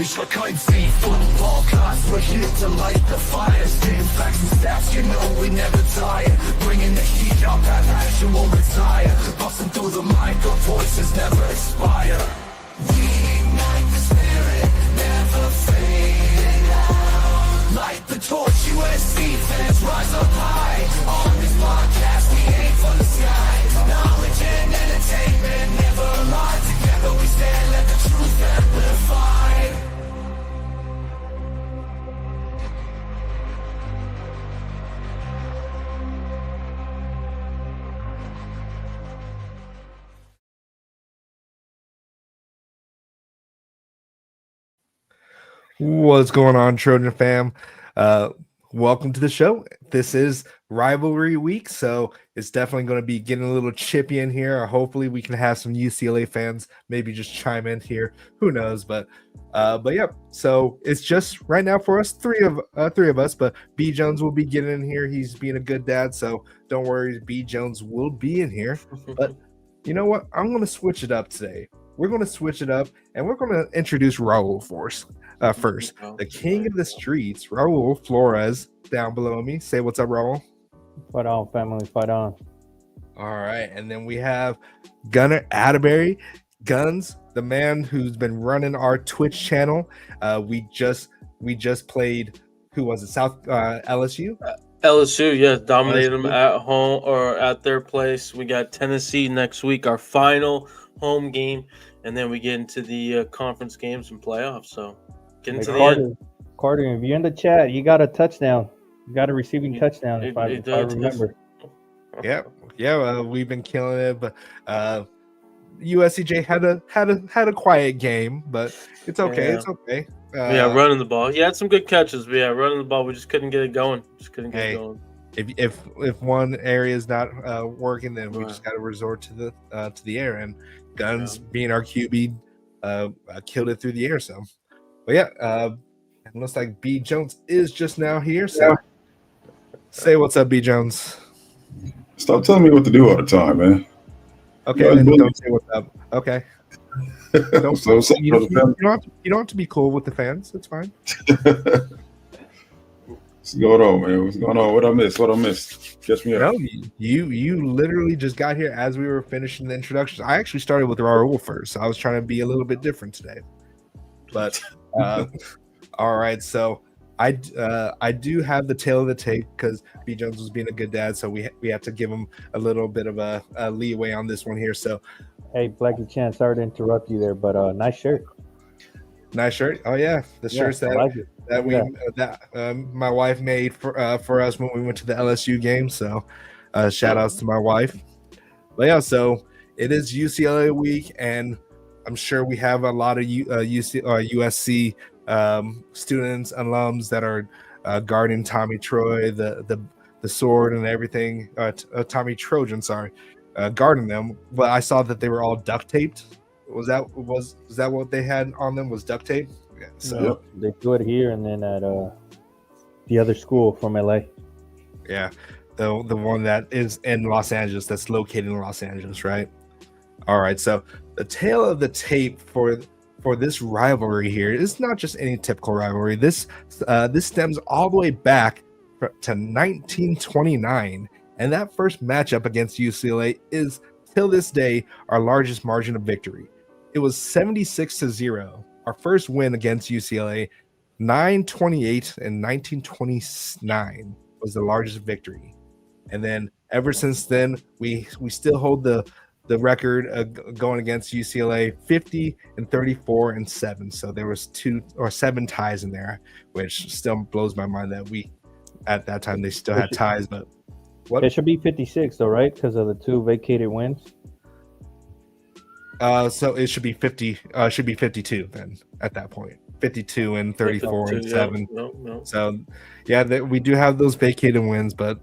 Ich war kein Thief, football class, we're here to light the fire. Spitting facts and stats, you know we never tire. Bringing the heat up, that action won't retire. Busting through the mic, our voices never expire. We ignite the spirit, never fading out. Light the torch, USC fans rise up high. On this podcast, we aim for the sky. Knowledge and entertainment never lie. Together we stand, let the truth amplify. What's going on, Trojan fam? Welcome to the show. This is Rivalry Week, so it's definitely going to be getting a little chippy in here. Hopefully, we can have some UCLA fans maybe just chime in here. Who knows? But yeah. So it's just right now for us, three of us. But B Jones will be getting in here. He's being a good dad, so don't worry. B Jones will be in here. But you know what? I'm going to switch it up today. We're going to switch it up, and we're going to introduce Raul first. The king of the streets, Raul Flores, down below me. Say what's up, Raul. Fight on, family, fight on. All right, and then we have Gunnar Atterbury, Guns, the man who's been running our Twitch channel. We just played. Who was it? South LSU. LSU, yeah, dominated them at home or at their place. We got Tennessee next week, our final home game, and then we get into the conference games and playoffs. So get into the end. Carter, if you're in the chat, you got a touchdown. You got a receiving touchdown, if I remember. Yeah. We've been killing it, but USCJ had a quiet game, but it's okay. Yeah. It's okay. Running the ball. He had some good catches, but running the ball, we just couldn't get it going. If one area is not working, then we just got to resort to the air. And Guns, being our QB, killed it through the air. So, but yeah, it looks like B Jones is just now here. So, say what's up, B Jones. Stop telling me what to do all the time, man. Okay, then don't say what's up. Okay. You don't have to be cool with the fans. It's fine. What's going on, man? What's going on? What I missed? Catch me up. No, you literally just got here as we were finishing the introductions. I actually started with Raul first. So I was trying to be a little bit different today. But all right, so I do have the tail of the tape because B Jones was being a good dad, so we have to give him a little bit of a leeway on this one here. So, hey, Blackie Chan, sorry to interrupt you there, but nice shirt. Nice shirt. Oh yeah, the shirts that my wife made for us when we went to the LSU game. So, shout outs to my wife. But yeah, so it is UCLA week, and I'm sure we have a lot of USC students, alums that are guarding Tommy Troy, the sword and everything. Tommy Trojan, guarding them. But I saw that they were all duct taped. Was that what they had on them? Was duct tape? Yeah. So they do it here and then at the other school from LA. Yeah, the one that is in Los Angeles, that's located in Los Angeles, right? All right. So the tail of the tape for this rivalry here is not just any typical rivalry. This stems all the way back to 1929, and that first matchup against UCLA is till this day our largest margin of victory. It was 76-0. Our first win against UCLA, 928 and 1929 was the largest victory, and then ever since then we still hold the record going against UCLA 50 and 34 and 7. So there was 2 or 7 ties in there, which still blows my mind that we at that time they still had ties. But it should be 56 though, right? Because of the 2 vacated wins. So it should be 50. Should be 52 then at that point. 52 and 34 and 7. No. So yeah, we do have those vacated wins, but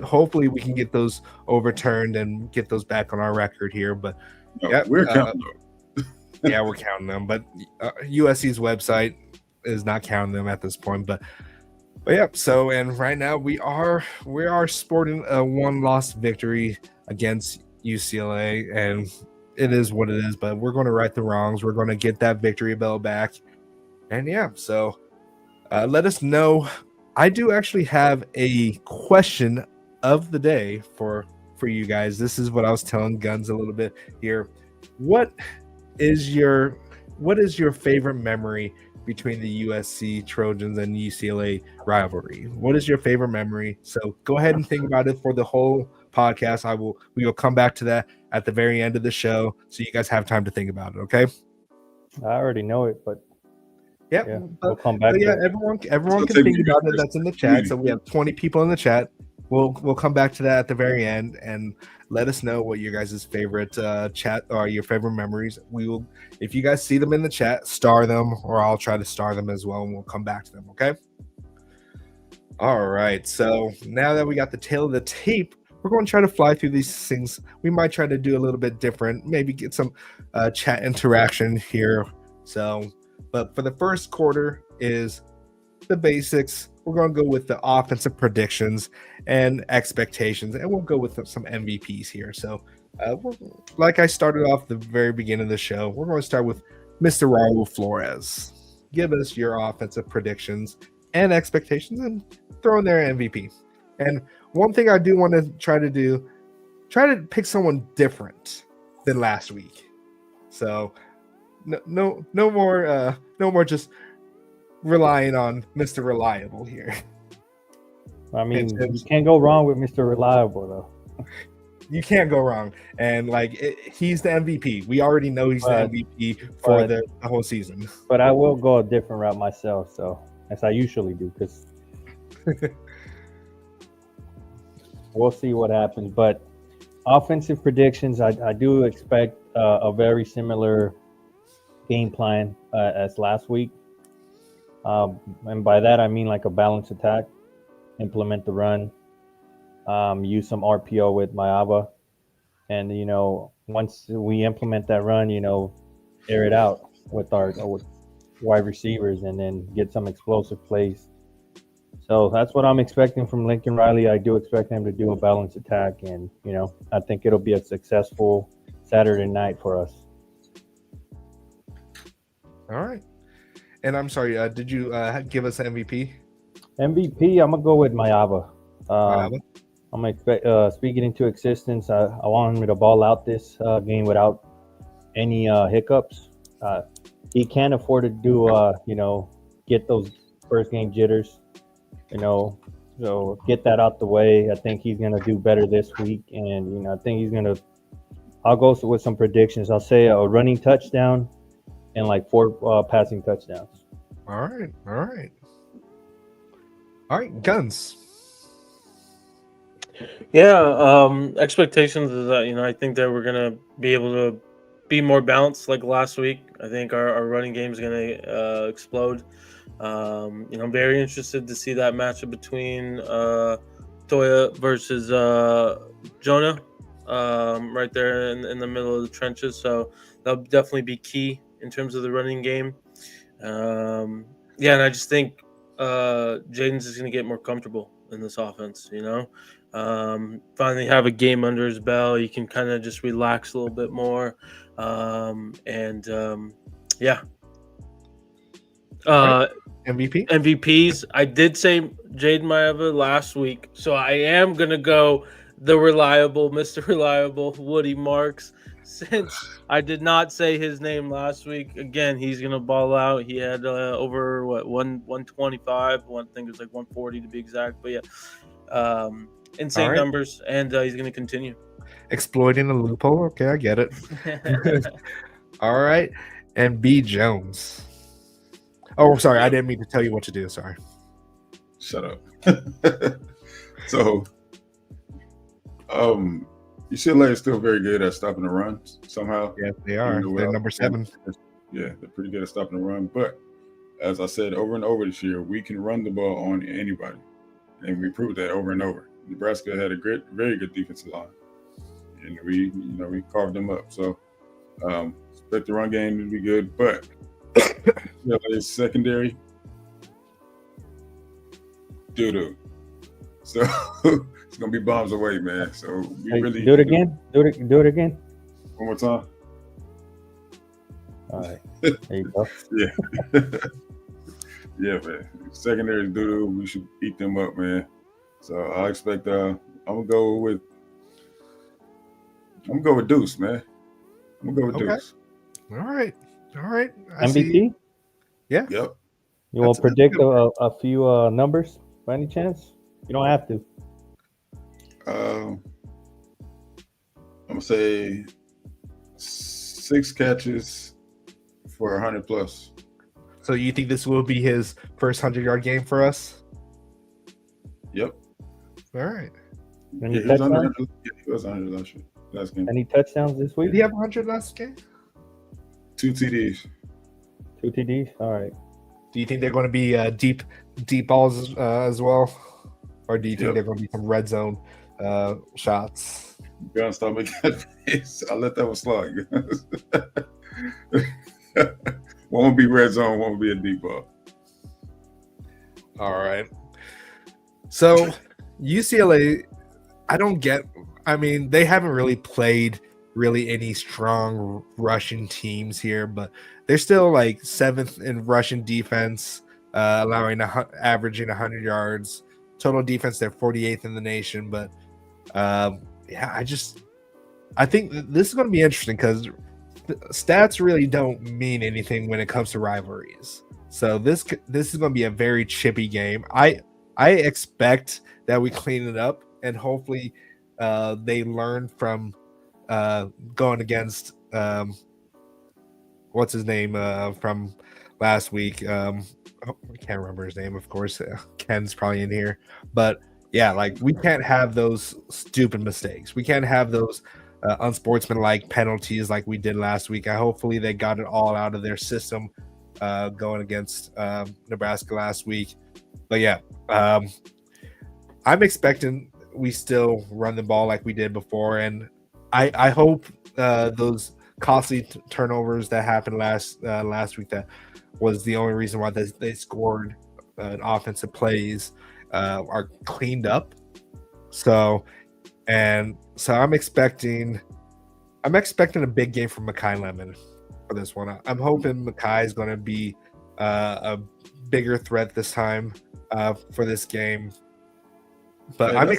hopefully we can get those overturned and get those back on our record here. But we're counting them. Yeah, we're counting them, but USC's website is not counting them at this point. But yeah, so and right now we are sporting a 1-loss victory against UCLA, and it is what it is. But we're going to right the wrongs. We're going to get that victory bell back, And yeah, so let us know. I do actually have a question of the day for you guys. This is what I was telling Guns a little bit here. What is your favorite memory between the USC Trojans and UCLA rivalry? What is your favorite memory? So go ahead and think about it for the whole podcast. We will come back to that at the very end of the show, so you guys have time to think about it. Okay. I already know it, but Yep. yeah, we'll come back. Yeah, to it. everyone can think about it. That's in the chat. So we have 20 people in the chat. We'll come back to that at the very end and let us know what your guys' favorite chat or your favorite memories. We will, if you guys see them in the chat, star them, or I'll try to star them as well, and we'll come back to them. Okay. All right. So now that we got the tail of the tape, we're going to try to fly through these things. We might try to do a little bit different, maybe get some chat interaction here. So, but for the first quarter is the basics. We're going to go with the offensive predictions and expectations, and we'll go with some MVPs here. So, like I started off the very beginning of the show, we're going to start with Mr. Raul Flores. Give us your offensive predictions and expectations, and throw in their MVP. And one thing I do want to try to pick someone different than last week. So, no more just relying on Mr. Reliable here. I mean, you can't go wrong with Mr. Reliable, though. You can't go wrong. And he's the MVP. We already know he's the MVP for the whole season. But I will go a different route myself, so as I usually do, because we'll see what happens. But offensive predictions, I do expect a very similar game plan as last week. And by that, I mean like a balanced attack, implement the run, use some RPO with Mayava. And, once we implement that run, air it out with our wide receivers and then get some explosive plays. So that's what I'm expecting from Lincoln Riley. I do expect him to do a balanced attack. And, I think it'll be a successful Saturday night for us. All right. And I'm sorry, did you give us MVP? MVP, I'm going to go with Mayava. I'm going to speak it into existence. I want him to ball out this game without any hiccups. He can't afford to do, get those first game jitters, so get that out the way. I think he's going to do better this week. And, I think he's going to, I'll go with some predictions. I'll say a running touchdown and like 4 passing touchdowns. All right, Guns. Yeah, expectations is that I think that we're gonna be able to be more balanced like last week. I think our running game is gonna explode. I'm very interested to see that matchup between Toya versus Jonah, right there in the middle of the trenches. So that'll definitely be key in terms of the running game. And I just think Jaden's is going to get more comfortable in this offense, finally have a game under his belt. You can kind of just relax a little bit more. MVPs. I did say Jaden Mayava last week, so I am going to go the reliable, Mr. Reliable, Woody Marks. Since I did not say his name last week, again, he's gonna ball out. He had over 125. I think it was like 140 to be exact. But yeah, insane numbers, and he's gonna continue exploiting the loophole. Okay, I get it. All right, and B Jones. Oh, sorry, I didn't mean to tell you what to do. Sorry. Shut up. So, UCLA is still very good at stopping the run somehow. Yes, they are. They're number 7. Yeah, they're pretty good at stopping the run. But as I said over and over this year, we can run the ball on anybody. And we proved that over and over. Nebraska had a very good defensive line. And we carved them up. So expect the run game to be good. But UCLA's secondary, doo-doo. So it's gonna be bombs away, man. So we really do it again. Do it again. One more time. All right. There you go. Yeah. Yeah, man. Secondary doo-doo. We should eat them up, man. So I expect. I'm gonna go with Deuce, man. I'm gonna go with Okay. Deuce. All right. I see. MVP. Yeah. Yep. You want to That's predict good. a few numbers by any chance? You don't have to. I'm gonna say 6 catches for 100 plus. So you think this will be his first 100-yard game for us? Yep. All right. Any Yeah, he was under touchdowns? 100. Yeah, he was 100 last game. Any touchdowns this week? Did he have 100 last game? 2 TDs. 2 TDs. All right. Do you think they're going to be deep balls as well, or do you think Yep. they're going to be some red zone shots? You gotta stop making that face. I let that one slide. One will be red zone, one will be a deep ball. All right. So UCLA, I don't get. I mean, they haven't really played any strong Russian teams here, but they're still like 7th in Russian defense, averaging 100 yards. Total defense, they're 48th in the nation. But yeah, I think this is going to be interesting because stats really don't mean anything when it comes to rivalries. So this is going to be a very chippy game. I expect that we clean it up and hopefully they learn from going against what's his name from last week. I can't remember his name, of course. Ken's probably in here, but yeah, like we can't have those stupid mistakes. We can't have those unsportsmanlike penalties like we did last week. Hopefully they got it all out of their system going against Nebraska last week. But yeah, I'm expecting we still run the ball like we did before, and I hope those costly turnovers that happened last week, that was the only reason why they scored offensive plays, are cleaned up. So I'm expecting a big game from Makai Lemon for this one. I'm hoping Makai is going to be a bigger threat this time for this game. But Hey,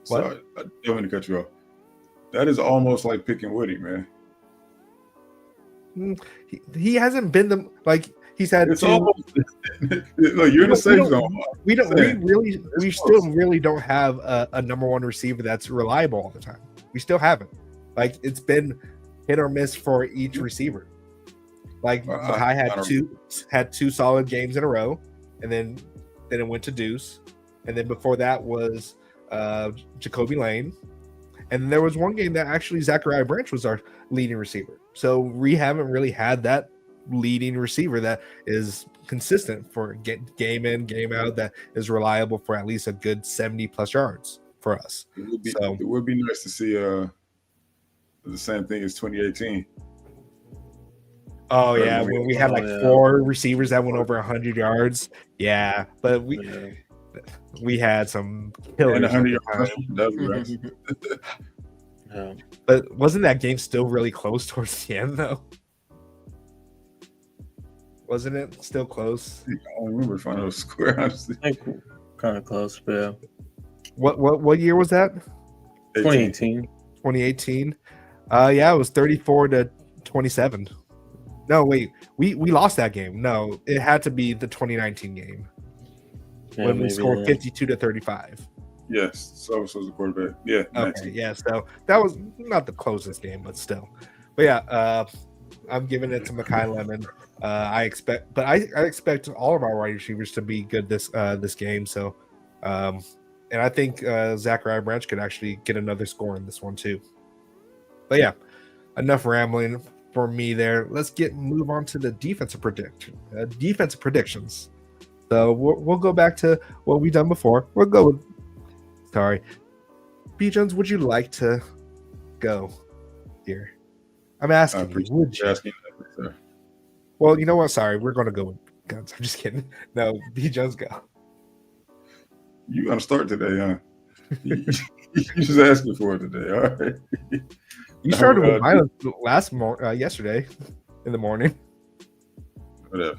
sorry, I don't mean to cut you off. That is almost like picking Woody, man. He hasn't been he's had It's two. almost look, you're in the safe zone. We still really don't have a number one receiver that's reliable all the time. We still haven't. Like it's been hit or miss for each receiver. Like Makai had two solid games in a row, and then it went to Deuce, and then before that was Jacoby Lane, and there was one game that actually Zachariah Branch was our leading receiver. So we haven't really had that leading receiver that is consistent for game in, game out, that is reliable for at least a good 70 plus yards for us. It would be nice to see the same thing as 2018. Oh yeah, when we had four receivers that went over 100 yards. Yeah, but we had some killers. And 100 yards. That was nice. Yeah. But wasn't that game still really close towards the end though? Wasn't it still close? I don't remember final score, honestly. I think kind of close, but yeah. What year was that? 2018. 2018. Yeah, it was 34-27. No, wait, we lost that game. No, it had to be the 2019 game when we scored 52-35. Yes, so was the quarterback. Yeah. Okay, 19. yeah. So that was not the closest game, but still. But yeah, I'm giving it to Makai Lemon. I expect all of our wide receivers to be good this game. So, and I think Zachariah Branch could actually get another score in this one too. But yeah, enough rambling for me there. Let's move on to the defensive predictions. So we'll go back to what we've done before. We'll go with. Sorry, B. Jones, would you like to go here? I'm asking you. Would you? Asking that, sir. Well, you know what? Sorry, we're going to go with guns. I'm just kidding. No, B. Jones, go. You gonna start today, huh? You just asking for it today. All right. You started with mine yesterday in the morning. Whatever.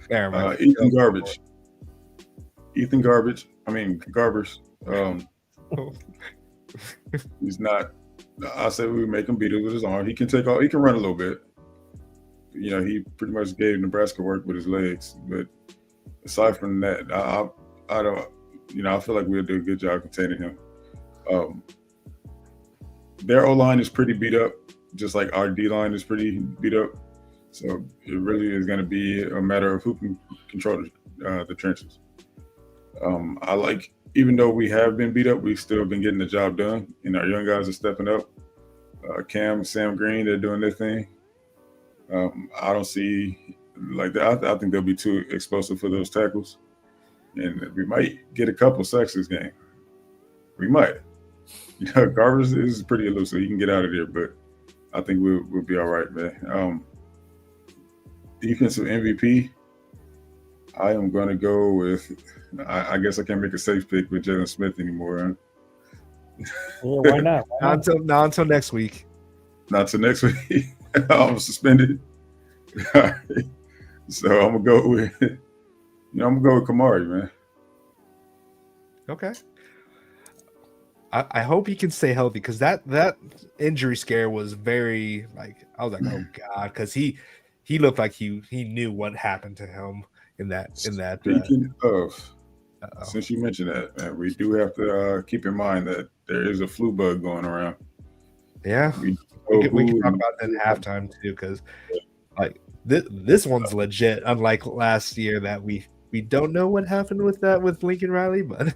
Never mind. Ethan Garbage. Ethan Garbage. I mean Garbers. He's not. I said we would make him beat it with his arm. He can take off. He can run a little bit. You know, he pretty much gave Nebraska work with his legs. But aside from that, I don't. You know, I feel like we'll do a good job containing him. Their O line is pretty beat up, just like our D line is pretty beat up. So it really is going to be a matter of who can control the trenches. I like, even though we have been beat up, we've still been getting the job done, and our young guys are stepping up. Cam, Sam Green, they're doing their thing. I don't see like that. I think they'll be too explosive for those tackles, and we might get a couple sacks this game. We might. You know, Garbers is pretty elusive. He can get out of there, but I think we'll be all right, man. Defensive MVP, I am going to go with, I guess I can't make a safe pick with Jalen Smith anymore. Yeah, why not? Not until next week. Not till next week. I'm suspended. All right. So I'm going to go with, I'm going to go with Kamari, man. Okay. I hope he can stay healthy, because that injury scare was very, like, I was like, oh God, because he looked like he knew what happened to him in that. Speaking of, since you mentioned that, man, we do have to keep in mind that there is a flu bug going around. Yeah, we can talk about that in halftime too, because like this one's legit. Unlike last year that we don't know what happened with Lincoln Riley, but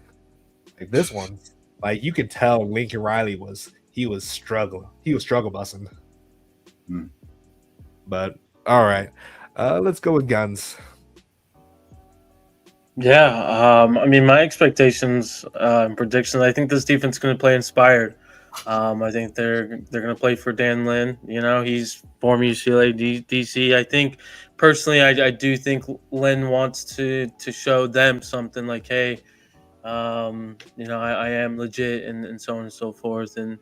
like this one, like you could tell Lincoln Riley was struggling. He was struggle busting. But all right, let's go with guns. Yeah, I mean, my expectations and predictions, I think this defense is going to play inspired. I think they're going to play for Dan Lynn. You know, he's former UCLA DC. I think personally, I do think Lynn wants to show them something like, hey, I am legit, and so on and so forth, and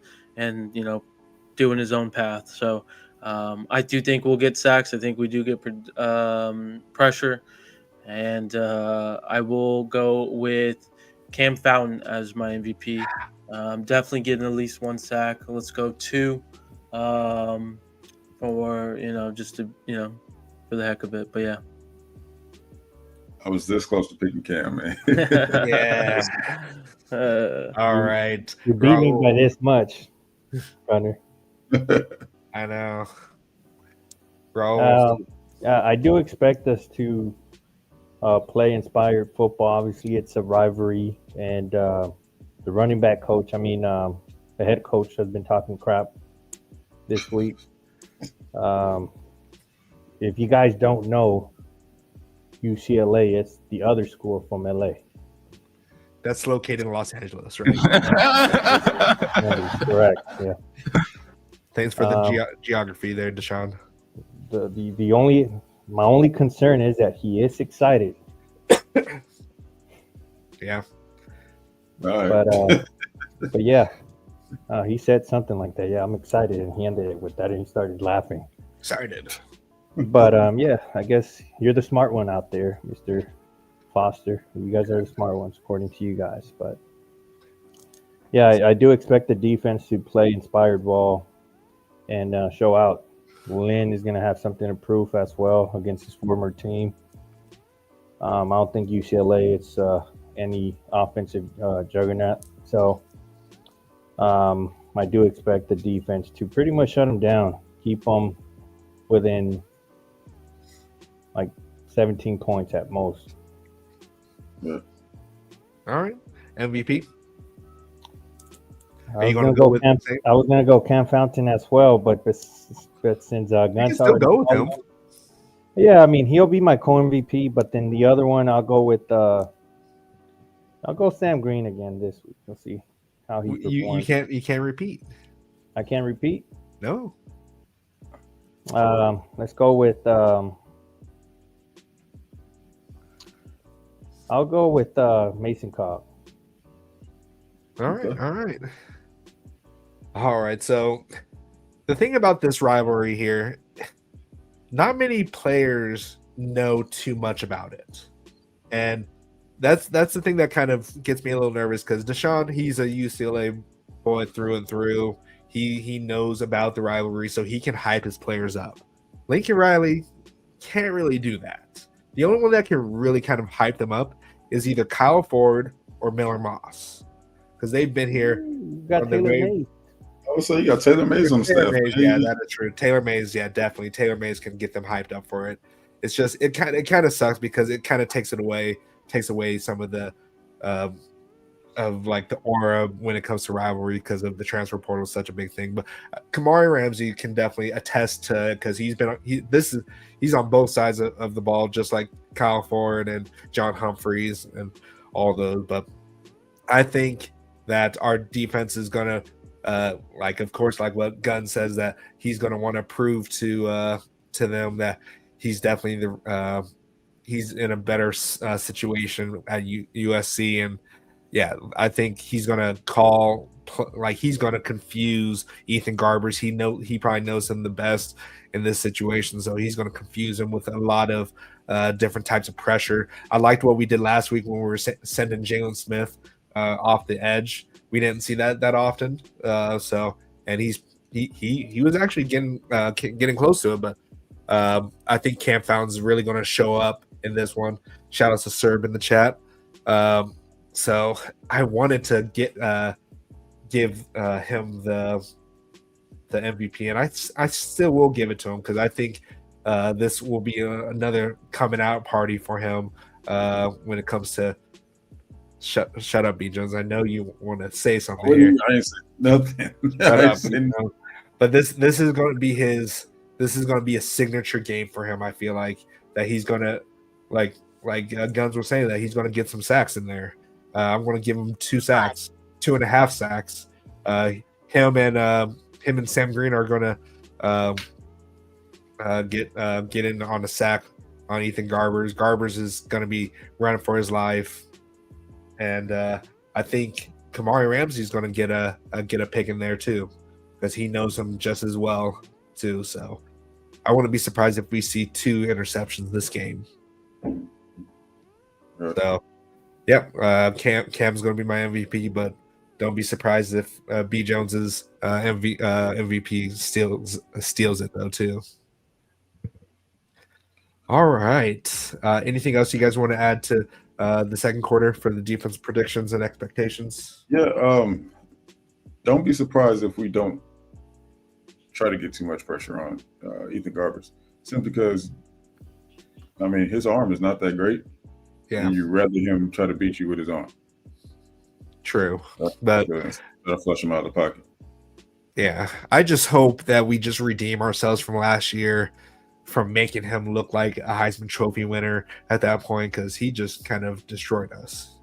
doing his own path. So I do think we'll get sacks. I think we do get pressure. And I will go with Cam Fountain as my MVP. Definitely getting at least one sack. Let's go 2 for just to for the heck of it. But yeah, I was this close to picking Cam, man. Yeah. All right. You beat me by this much, Runner. I know. Bro. I do expect us to play inspired football. Obviously, it's a rivalry, and the running back coach, the head coach, has been talking crap this week. If you guys don't know, UCLA, it's the other school from LA. That's located in Los Angeles, right? That is correct. Yeah. Thanks for the geography there, Deshaun. My only concern is that he is excited. Yeah. Right. But yeah, he said something like that. Yeah, I'm excited, and he ended it with that, and he started laughing. Excited. But yeah, I guess you're the smart one out there, Mr. Foster. You guys are the smart ones, according to you guys. But yeah, I do expect the defense to play inspired ball and show out. Lynn is going to have something to prove as well against his former team. I don't think UCLA it's any offensive juggernaut. So I do expect the defense to pretty much shut them down, keep them within like 17 points at most. Yeah. All right. MVP. I was gonna go Cam Fountain as well, but since you can still go with him. Yeah, I mean he'll be my co-MVP, but then the other one I'll go with I'll go Sam Green again this week. We'll see how he performs. You can't repeat. I can't repeat. No. Let's go with I'll go with Mason Cobb. All right. So the thing about this rivalry here, not many players know too much about it, and that's the thing that kind of gets me a little nervous because Deshaun, he's a UCLA boy through and through. He knows about the rivalry, so he can hype his players up. Lincoln Riley can't really do that. The only one that can really kind of hype them up is either Kyle Ford or Miller Moss, because they've been here. You got from the Taylor very- Mays. I would say you got Taylor Mays on the Taylor staff. Mays, yeah, that is true. Taylor Mays, yeah, definitely. Taylor Mays can get them hyped up for it. It's just it kind of sucks because it kind of takes away some of the of like the aura when it comes to rivalry because of the transfer portal is such a big thing. But Kamari Ramsey can definitely attest to because he's on both sides of the ball, just like Kyle Ford and John Humphreys and all those. But I think that our defense is gonna like, of course, like what Gunn says, that he's gonna want to prove to them that he's definitely he's in a better situation at USC. And yeah, I think he's gonna he's gonna confuse Ethan Garbers. He probably knows him the best in this situation, so he's gonna confuse him with a lot of different types of pressure. I liked what we did last week when we were sending Jalen Smith off the edge. We didn't see that often. And he was actually getting close to it, but I think Cam Fountain's really going to show up in this one. Shout out to Serb in the chat. So I wanted to give him the MVP, and I still will give it to him because I think this will be another coming out party for him when it comes to. Shut up, B Jones. I know you want to say something here. I ain't saying nothing. Shut up, but this is going to be a signature game for him. I feel like that he's going to like Guns were saying that he's going to get some sacks in there. I'm going to give him 2.5 sacks. Him and Sam Green are going to get in on a sack on Ethan Garbers. Garbers is going to be running for his life. And I think Kamari Ramsey is going to get a pick in there too, because he knows him just as well too. So I wouldn't be surprised if we see 2 interceptions this game. Right. So, yeah, Cam's going to be my MVP, but don't be surprised if B Jones's MVP steals it though too. All right. Anything else you guys want to add to the second quarter for the defense predictions and expectations? Yeah, don't be surprised if we don't try to get too much pressure on Ethan Garbers, simply because, I mean, his arm is not that great. Yeah, and you'd rather him try to beat you with his arm. True, but that'll flush him out of the pocket. Yeah, I just hope that we just redeem ourselves from last year, from making him look like a Heisman Trophy winner at that point, because he just kind of destroyed us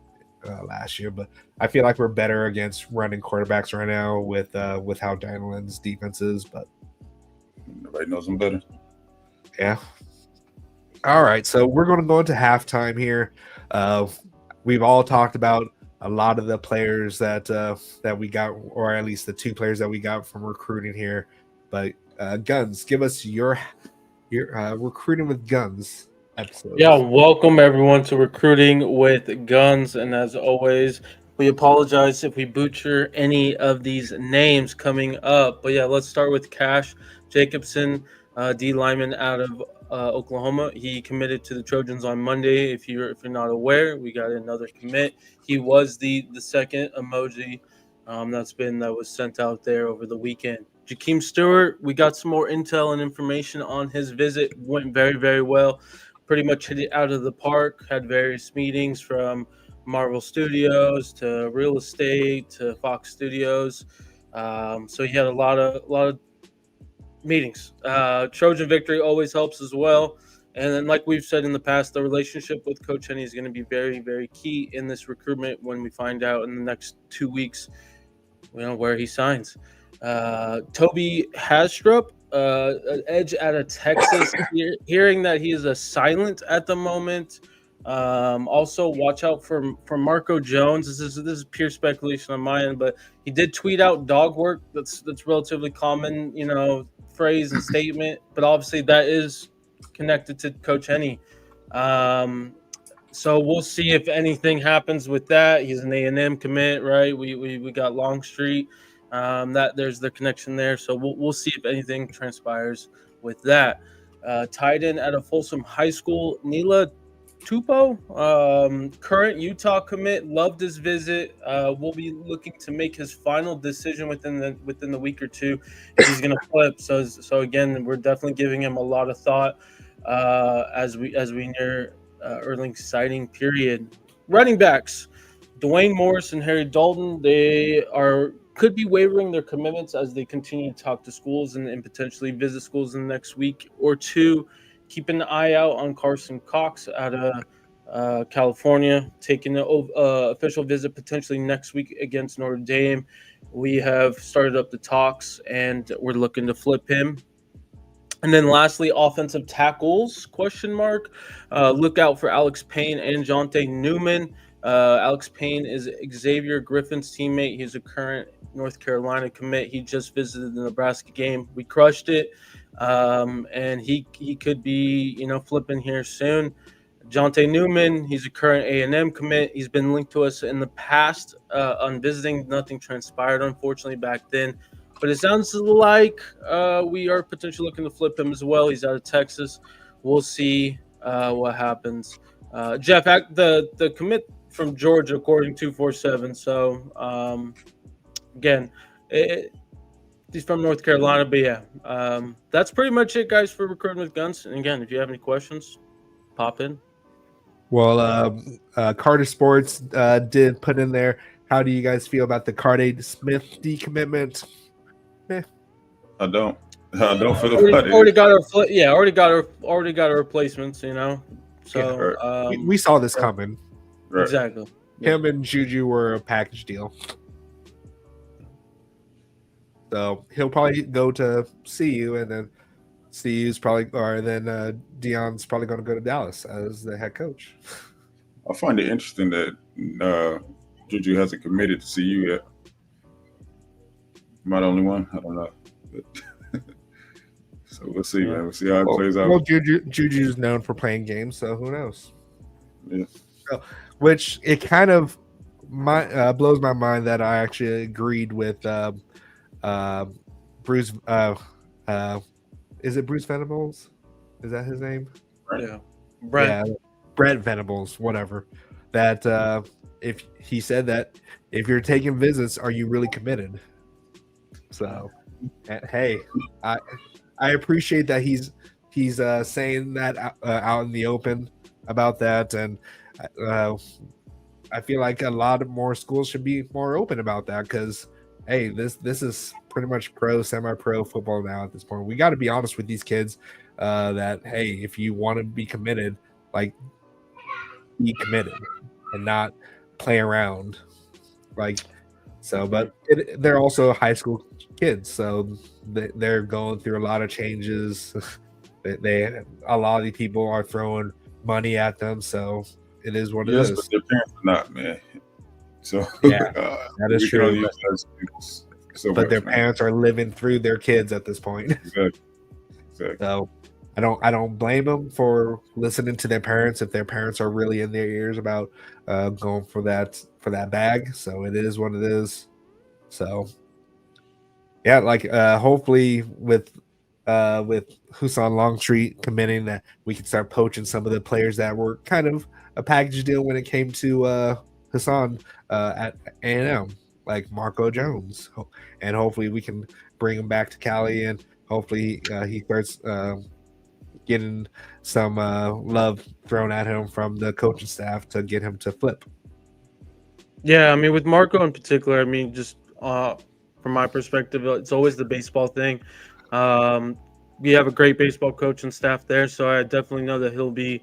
last year. But I feel like we're better against running quarterbacks right now with how Dylan's defense is. But nobody knows him better. Yeah. All right, so we're going to go into halftime here. We've all talked about a lot of the players that we got, or at least the 2 players that we got from recruiting here. But Guns, give us your recruiting with Guns episode. Yeah, welcome everyone to Recruiting with Guns, and as always, we apologize if we butcher any of these names coming up. But yeah, let's start with Cash Jacobson, D lineman out of Oklahoma. He committed to the Trojans on Monday. If you're not aware, we got another commit. He was the second emoji that was sent out there over the weekend. Jakeem Stewart, we got some more intel and information on his visit. Went very, very well. Pretty much hit it out of the park. Had various meetings from Marvel Studios to real estate to Fox Studios. So he had a lot of meetings. Trojan victory always helps as well. And then, like we've said in the past, the relationship with Coach Henny is going to be very, very key in this recruitment when we find out in the next 2 weeks, where he signs. Toby Hastrup, an edge out of Texas, hearing that he is a silent at the moment. Also, watch out for Marco Jones. This is pure speculation on my end, but he did tweet out dog work. That's relatively common, phrase and statement. But obviously, that is connected to Coach Henny. So we'll see if anything happens with that. He's an A&M commit, right? We got Longstreet. That there's the connection there. So we'll see if anything transpires with that. Tied in at a Folsom High School, Neela Tupo, current Utah commit, loved his visit. We'll be looking to make his final decision within the week or two if he's going to flip. So again, we're definitely giving him a lot of thought as we near early exciting period. Running backs, Dwayne Morris and Harry Dalton, they could be wavering their commitments as they continue to talk to schools and potentially visit schools in the next week or two. Keep an eye out on Carson Cox out of California, taking an official visit potentially next week against Notre Dame. We have started up the talks, and we're looking to flip him. And then lastly, offensive tackles, question mark. Look out for Alex Payne and Jonte Newman. Alex Payne is Xavier Griffin's teammate. He's a current North Carolina commit. He just visited the Nebraska game. We crushed it. And he could be, flipping here soon. Jonte Newman, he's a current A&M commit. He's been linked to us in the past on visiting. Nothing transpired, unfortunately, back then. But it sounds like we are potentially looking to flip him as well. He's out of Texas. We'll see what happens. Jeff, the commit from Georgia, according to 247. So, again, he's from North Carolina. But, yeah, that's pretty much it, guys, for Recruiting with Guns. And, again, if you have any questions, pop in. Well, Carter Sports did put in there. How do you guys feel about the Carter Smith decommitment? I don't feel already got our replacements, So yeah, we saw this coming. Right. Exactly. Him and Juju were a package deal. So he'll probably go to CU, and then CU's probably, or then Dion's probably going to go to Dallas as the head coach. I find it interesting that Juju hasn't committed to CU yet. Am I the only one? I don't know. So we'll see, man. We'll see how it plays out. Well, Juju's known for playing games, so who knows? Yeah. So, which it kind of blows my mind that I actually agreed with Bruce. Is it Bruce Venables? Is that his name? Yeah, Brett Venables, whatever. That if he said that if you're taking visits, are you really committed? So, hey, I appreciate that he's saying that out in the open about that, and I feel like a lot more schools should be more open about that because, hey, this is pretty much semi-pro football now at this point. We got to be honest with these kids that, hey, if you want to be committed, like, be committed and not play around, like. So, but they're also high school kids, so they're going through a lot of changes. A lot of these people are throwing money at them, so it is what it is. But their parents are not, man. So yeah, that is true. But their parents are living through their kids at this point. Exactly. So I don't blame them for listening to their parents if their parents are really in their ears about going for that bag. So it is what it is. So yeah, like hopefully with Husan Longstreet committing, that we can start poaching some of the players that were kind of a package deal when it came to Husan at A&M, like Marco Jones, and hopefully we can bring him back to Cali, and hopefully he starts getting some love thrown at him from the coaching staff to get him to flip. Yeah, I mean, with Marco in particular, I mean, just from my perspective, it's always the baseball thing. We have a great baseball coach and staff there, so I definitely know that he'll be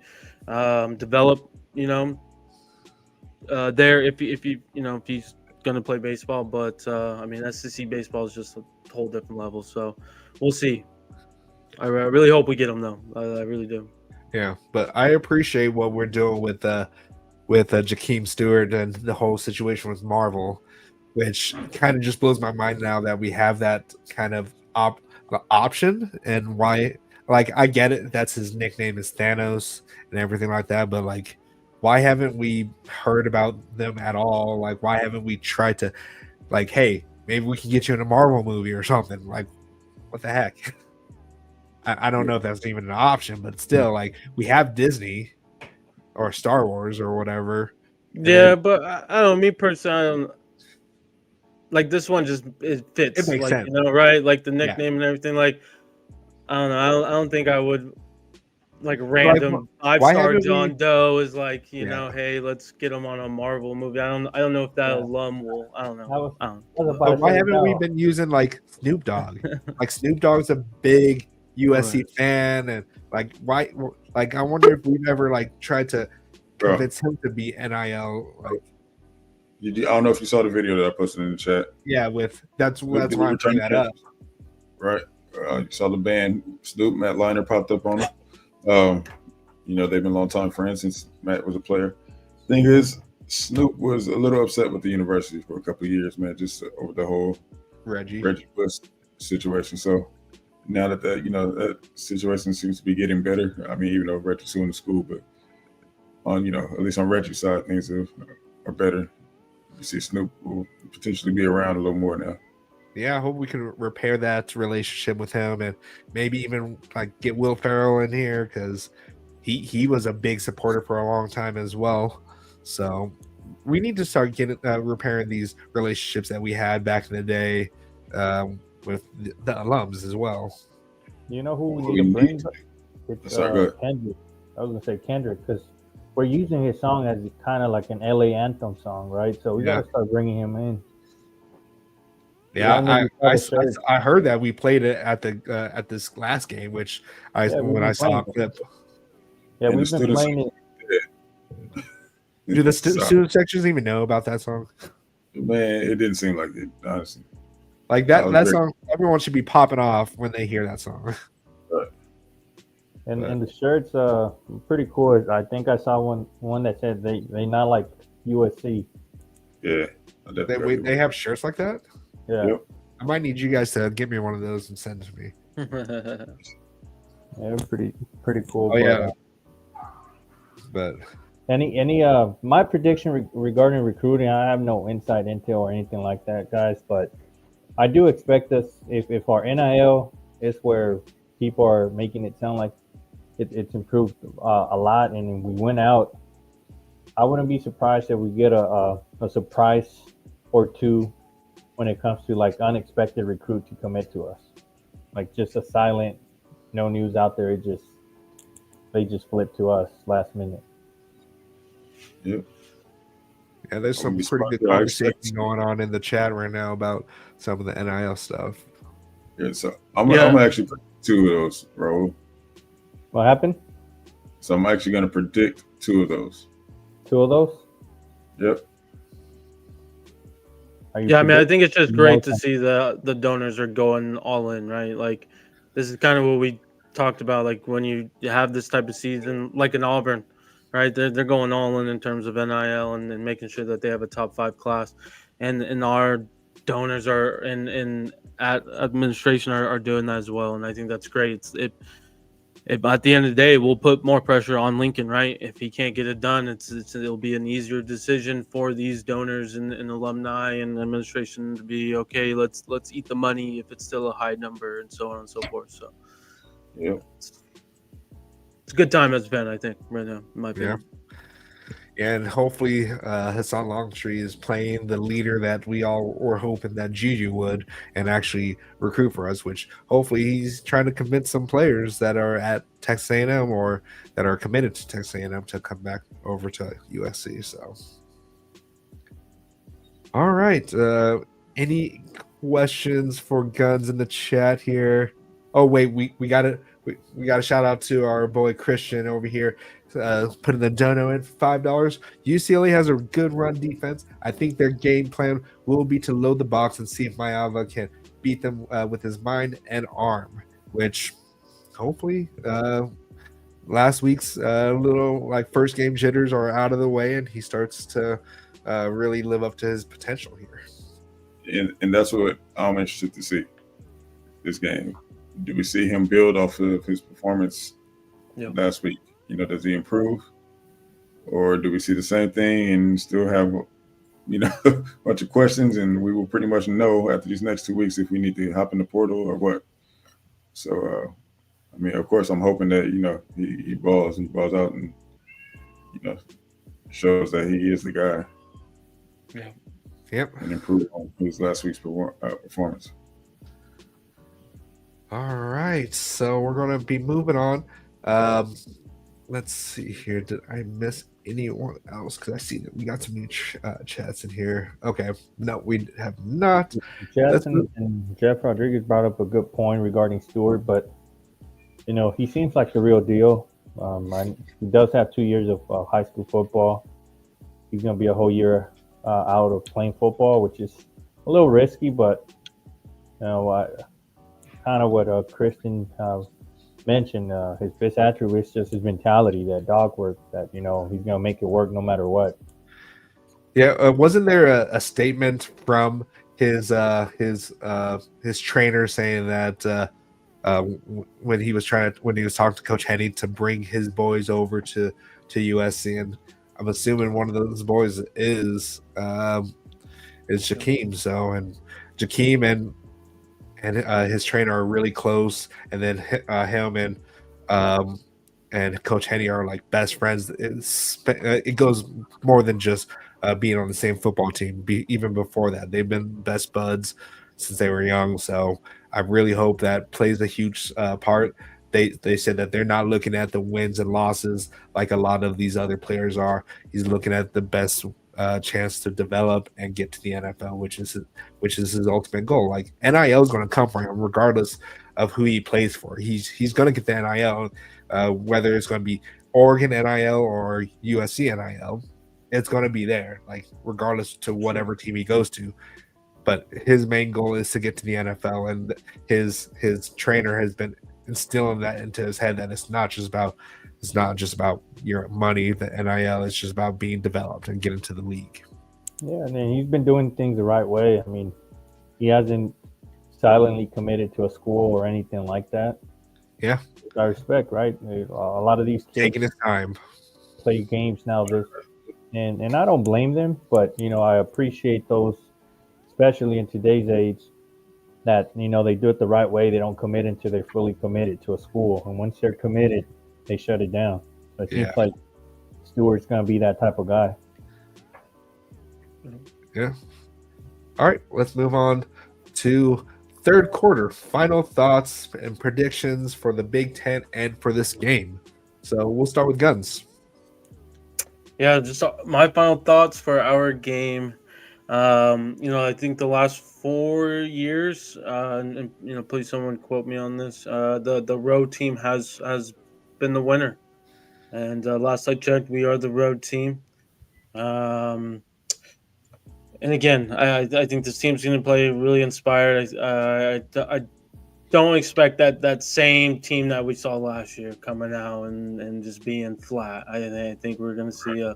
developed, there if he's going to play baseball. But I mean, SEC baseball is just a whole different level, so we'll see. I really hope we get him, though. I really do. Yeah, but I appreciate what we're doing with Jakeem Stewart and the whole situation with Marvel, which kind of just blows my mind now that we have that kind of option, and why like I get it. That's his nickname is Thanos and everything like that. But like, why haven't we heard about them at all? Like, why haven't we tried to, like, hey, maybe we can get you in a Marvel movie or something? Like, what the heck? I don't know if that's even an option, but still, like, we have Disney or Star Wars or whatever. Yeah, but I don't. Me personally, I don't like this one. Just it fits, It makes like sense. right? Like the Yeah. nickname and everything. Like I don't know. I don't think I would like Like, random why 5-star haven't John we? Doe is like Yeah. hey, let's get him on a Marvel movie. I don't know if that Yeah. alum will. I don't know. I was, I don't I was know. about But to why say haven't we no. been using like Snoop Dogg? Like Snoop Dogg's a big USC Right. fan, and like why? Like I wonder if we've ever like tried to Bro, convince him to be NIL. Like I don't know if you saw the video that I posted in the chat. yeah, with that's With why the I'm bringing return that up. right? You saw the band Snoop, Matt Liner popped up on it. They've been longtime friends since Matt was a player. Thing is, Snoop was a little upset with the university for a couple of years, man, just over the whole Reggie. Bush situation. So now that situation seems to be getting better. I mean, even though Reggie's still in the school, but on at least on Reggie's side, things are better. You see, Snoop will potentially be around a little more now. Yeah, I hope we can repair that relationship with him, and maybe even like get Will Ferrell in here because he was a big supporter for a long time as well. So we need to start getting repairing these relationships that we had back in the day with the alums as well. You know who we Who need to we bring? need It's Sorry, go ahead. Kendrick. I was gonna say Kendrick because we're using his song as kind of like an LA anthem song, right? So we Yeah. gotta start bringing him in. Yeah, I know you saw the shirt. I heard that we played it at this last game, which when I saw a clip. Yeah, And we've the been students- playing it. Do the Sorry. student sections even know about that song? Man, it didn't seem like it, honestly. Like That that was great. song, everyone should be popping off when they hear that song. And the shirts pretty cool. I think I saw one that said they not like USC. Yeah. I definitely They have shirts like that. Yeah, Yep. I might need you guys to get me one of those and send it to me. they're pretty cool. Oh yeah, but Any my prediction regarding recruiting, I have no inside intel or anything like that, guys. But I do expect us if our NIL is where people are making it sound like it's improved a lot, and we went out, I wouldn't be surprised if we get a surprise or two when it comes to like unexpected recruit to commit to us, like just a silent, no news out there. They just flip to us last minute. Yep. yeah, there's some be pretty good smart. I expect conversation going on in the chat right now about some of the NIL stuff. Yeah, so I'm gonna actually predict two of those, bro. What happened? So I'm actually gonna predict two of those. Two of those? Yep. Yeah, I mean, I think it's just great to see the donors are going all in, right? Like, this is kind of what we talked about. Like when you have this type of season, like in Auburn, right? They're going all in terms of NIL and making sure that they have a top 5 class, and our donors are in at administration are doing that as well, and I think that's great. It at the end of the day, we'll put more pressure on Lincoln, right? If he can't get it done, it'll be an easier decision for these donors and alumni and administration to be okay. Let's eat the money if it's still a high number and so on and so forth. So, Yep. it's a good time it's been, I think, right now, in my opinion. And hopefully Hassan Longstreet is playing the leader that we all were hoping that Juju would and actually recruit for us, which hopefully he's trying to convince some players that are at Texas A&M or that are committed to Texas A&M to come back over to USC. So, all right. Any questions for Guns in the chat here? Oh, wait, we got a shout out to our boy Christian over here. Putting the dono in for $5. UCLA has a good run defense. I think their game plan will be to load the box and see if Mayava can beat them with his mind and arm, which hopefully last week's little like first game jitters are out of the way and he starts to really live up to his potential here. And that's what I'm interested to see this game. do we see him build off of his performance Yep. last week? Does he improve, or do we see the same thing and still have a bunch of questions, and we will pretty much know after these next 2 weeks if we need to hop in the portal or what? So, of course, I'm hoping that he balls out, and shows that he is the guy. Yep. And improve on his last week's performance. All right, so we're going to be moving on. Let's see here. Did I miss anyone else? Because I see that we got some new chats in here. Okay, no, we have not. Jackson and Jeff Rodriguez brought up a good point regarding Stewart, but he seems like the real deal. He does have 2 years of high school football. He's going to be a whole year out of playing football, which is a little risky, but kind of what Christian mentioned. His best attribute is just his mentality, that dog work, that he's going to make it work no matter what. Yeah, wasn't there a statement from his trainer saying that when he was talking to Coach Henny to bring his boys over to USC, and I'm assuming one of those boys is Jakeem. So, and Jakeem and his trainer are really close, and then him and Coach Henny are like best friends. It goes more than just being on the same football team. Even before that, they've been best buds since they were young. So I really hope that plays a huge part. They said that they're not looking at the wins and losses like a lot of these other players are. He's looking at the best chance to develop and get to the NFL, which is his ultimate goal. Like, NIL is going to come for him regardless of who he plays for. He's going to get the NIL, whether it's going to be Oregon NIL or USC NIL. It's going to be there, like regardless to whatever team he goes to. But his main goal is to get to the NFL, and his trainer has been instilling that into his head that it's not just about your money, the NIL. It's just about being developed and getting to the league. Yeah, and then he's been doing things the right way. I mean, he hasn't silently committed to a school or anything like that. Yeah, I respect, right? A lot of these kids taking his time, play games now. And I don't blame them, but I appreciate those, especially in today's age, that they do it the right way. They don't commit until they're fully committed to a school, and once they're committed, they shut it down. So it seems like Stewart's going to be that type of guy. Yeah. All right, let's move on to third quarter. Final thoughts and predictions for the Big Ten and for this game. So we'll start with Guns. Yeah, just my final thoughts for our game. I think the last 4 years, and please someone quote me on this. The road team has been the winner, and last I checked, we are the road team. And again, I think this team's going to play really inspired. I don't expect that same team that we saw last year coming out and just being flat. I think we're going to see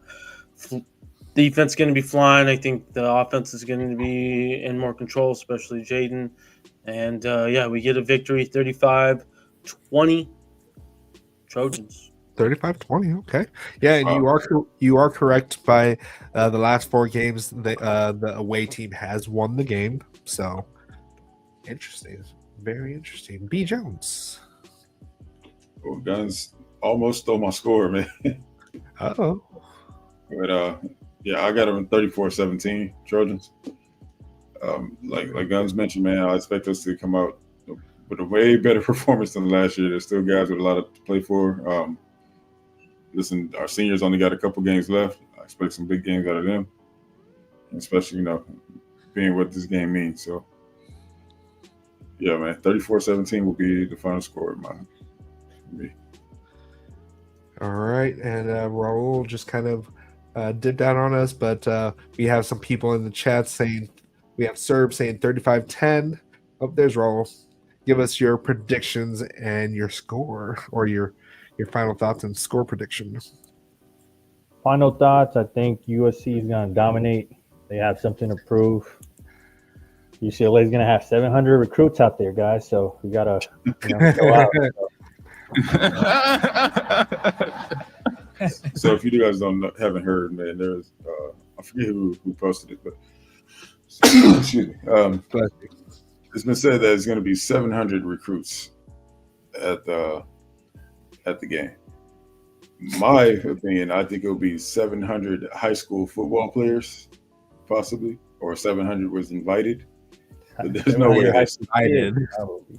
defense going to be flying. I think the offense is going to be in more control, especially Jaden. And we get a victory, 35-20 Trojans. 35-20. Okay. Yeah, and you are correct. By the last 4 games, the away team has won the game. So interesting, very interesting. B. Jones. Well, Guns almost stole my score, man. Oh. But I got them 34-17 Trojans. Like Guns mentioned, man, I expect us to come out with a way better performance than last year. There's still guys with a lot to play for. Listen, our seniors only got a couple games left. I expect some big games out of them, and especially being what this game means. So yeah, man, 34-17 will be the final score for me. All right, and Raul just kind of dipped out on us, but we have some people in the chat saying, we have Serb saying 35-10. Oh, there's Raul. Give us your predictions and your score, or your final thoughts and score prediction. Final thoughts, I think USC is going to dominate. They have something to prove. UCLA is going to have 700 recruits out there, guys. So we got to go out. So if you guys haven't heard, man, there's I forget who posted it, but excuse me. It's been said that it's going to be 700 recruits at the game. My opinion, I think it'll be 700 high school football players, possibly, or 700 was invited. But there's no way that's invited.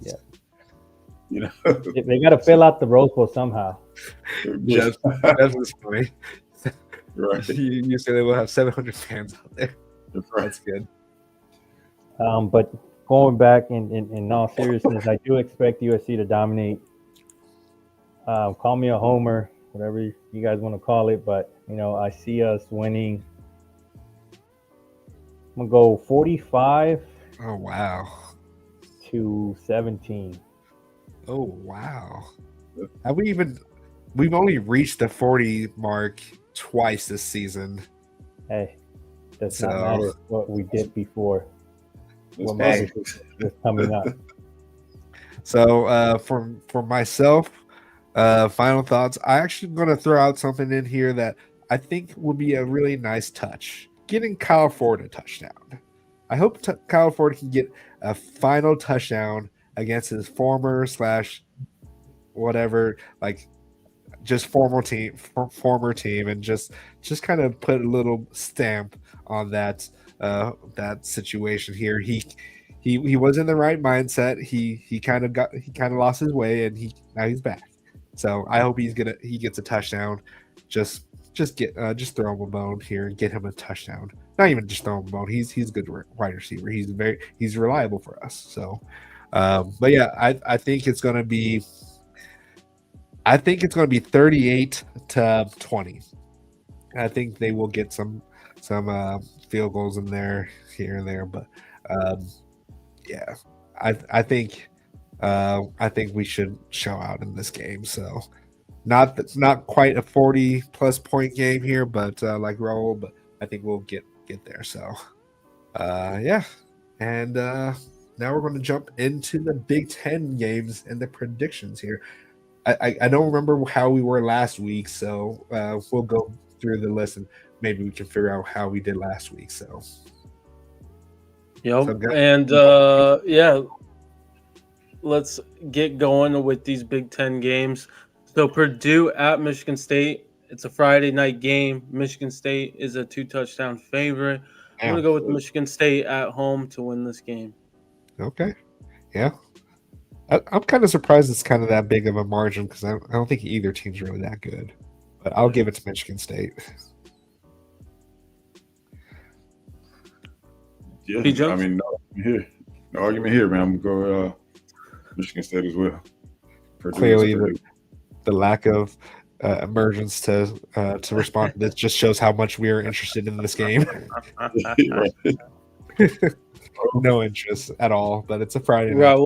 Yeah. You know, They got to fill out the Rose Bowl somehow. That's funny. right? You say they will have 700 fans out there. That's good. But going back in all seriousness, I do expect USC to dominate. Call me a homer, whatever you guys want to call it, but I see us winning. I'm gonna go 45. Oh wow. To 17. Oh wow. We've only reached the 40 mark twice this season. Hey, does not matter what we did before. What is coming up. So for myself, final thoughts. I actually going to throw out something in here that I think would be a really nice touch. Getting Kyle Ford a touchdown. I hope Kyle Ford can get a final touchdown against his former / whatever, like just former team, and just kind of put a little stamp on that situation here. He was in the right mindset. He kind of lost his way, and now he's back. So I hope he gets a touchdown. Just throw him a bone here and get him a touchdown. Not even just throw him a bone. He's a good wide receiver. He's reliable for us. So, but yeah, I think it's gonna be 38-20. I think they will get some field goals in there here and there, but yeah, I think we should show out in this game. So not quite a 40+ point game here, but like Raul, but I think we'll get there. So yeah, and now we're going to jump into the Big Ten games and the predictions here. I don't remember how we were last week, so we'll go through the list and maybe we can figure out how we did last week. So yep, and yeah, let's get going with these Big Ten games. So Purdue at Michigan State. It's a Friday night game. Michigan State is a 2-touchdown favorite. I'm going to go with Michigan State at home to win this game. Okay. Yeah. I'm kind of surprised it's kind of that big of a margin because I don't think either team's really that good. But I'll give it to Michigan State. Yeah, I mean, no argument here, man. I'm going to go Michigan State as well. Purdue clearly, the lack of emergence to respond to this just shows how much we are interested in this game. No interest at all, but it's a Friday night.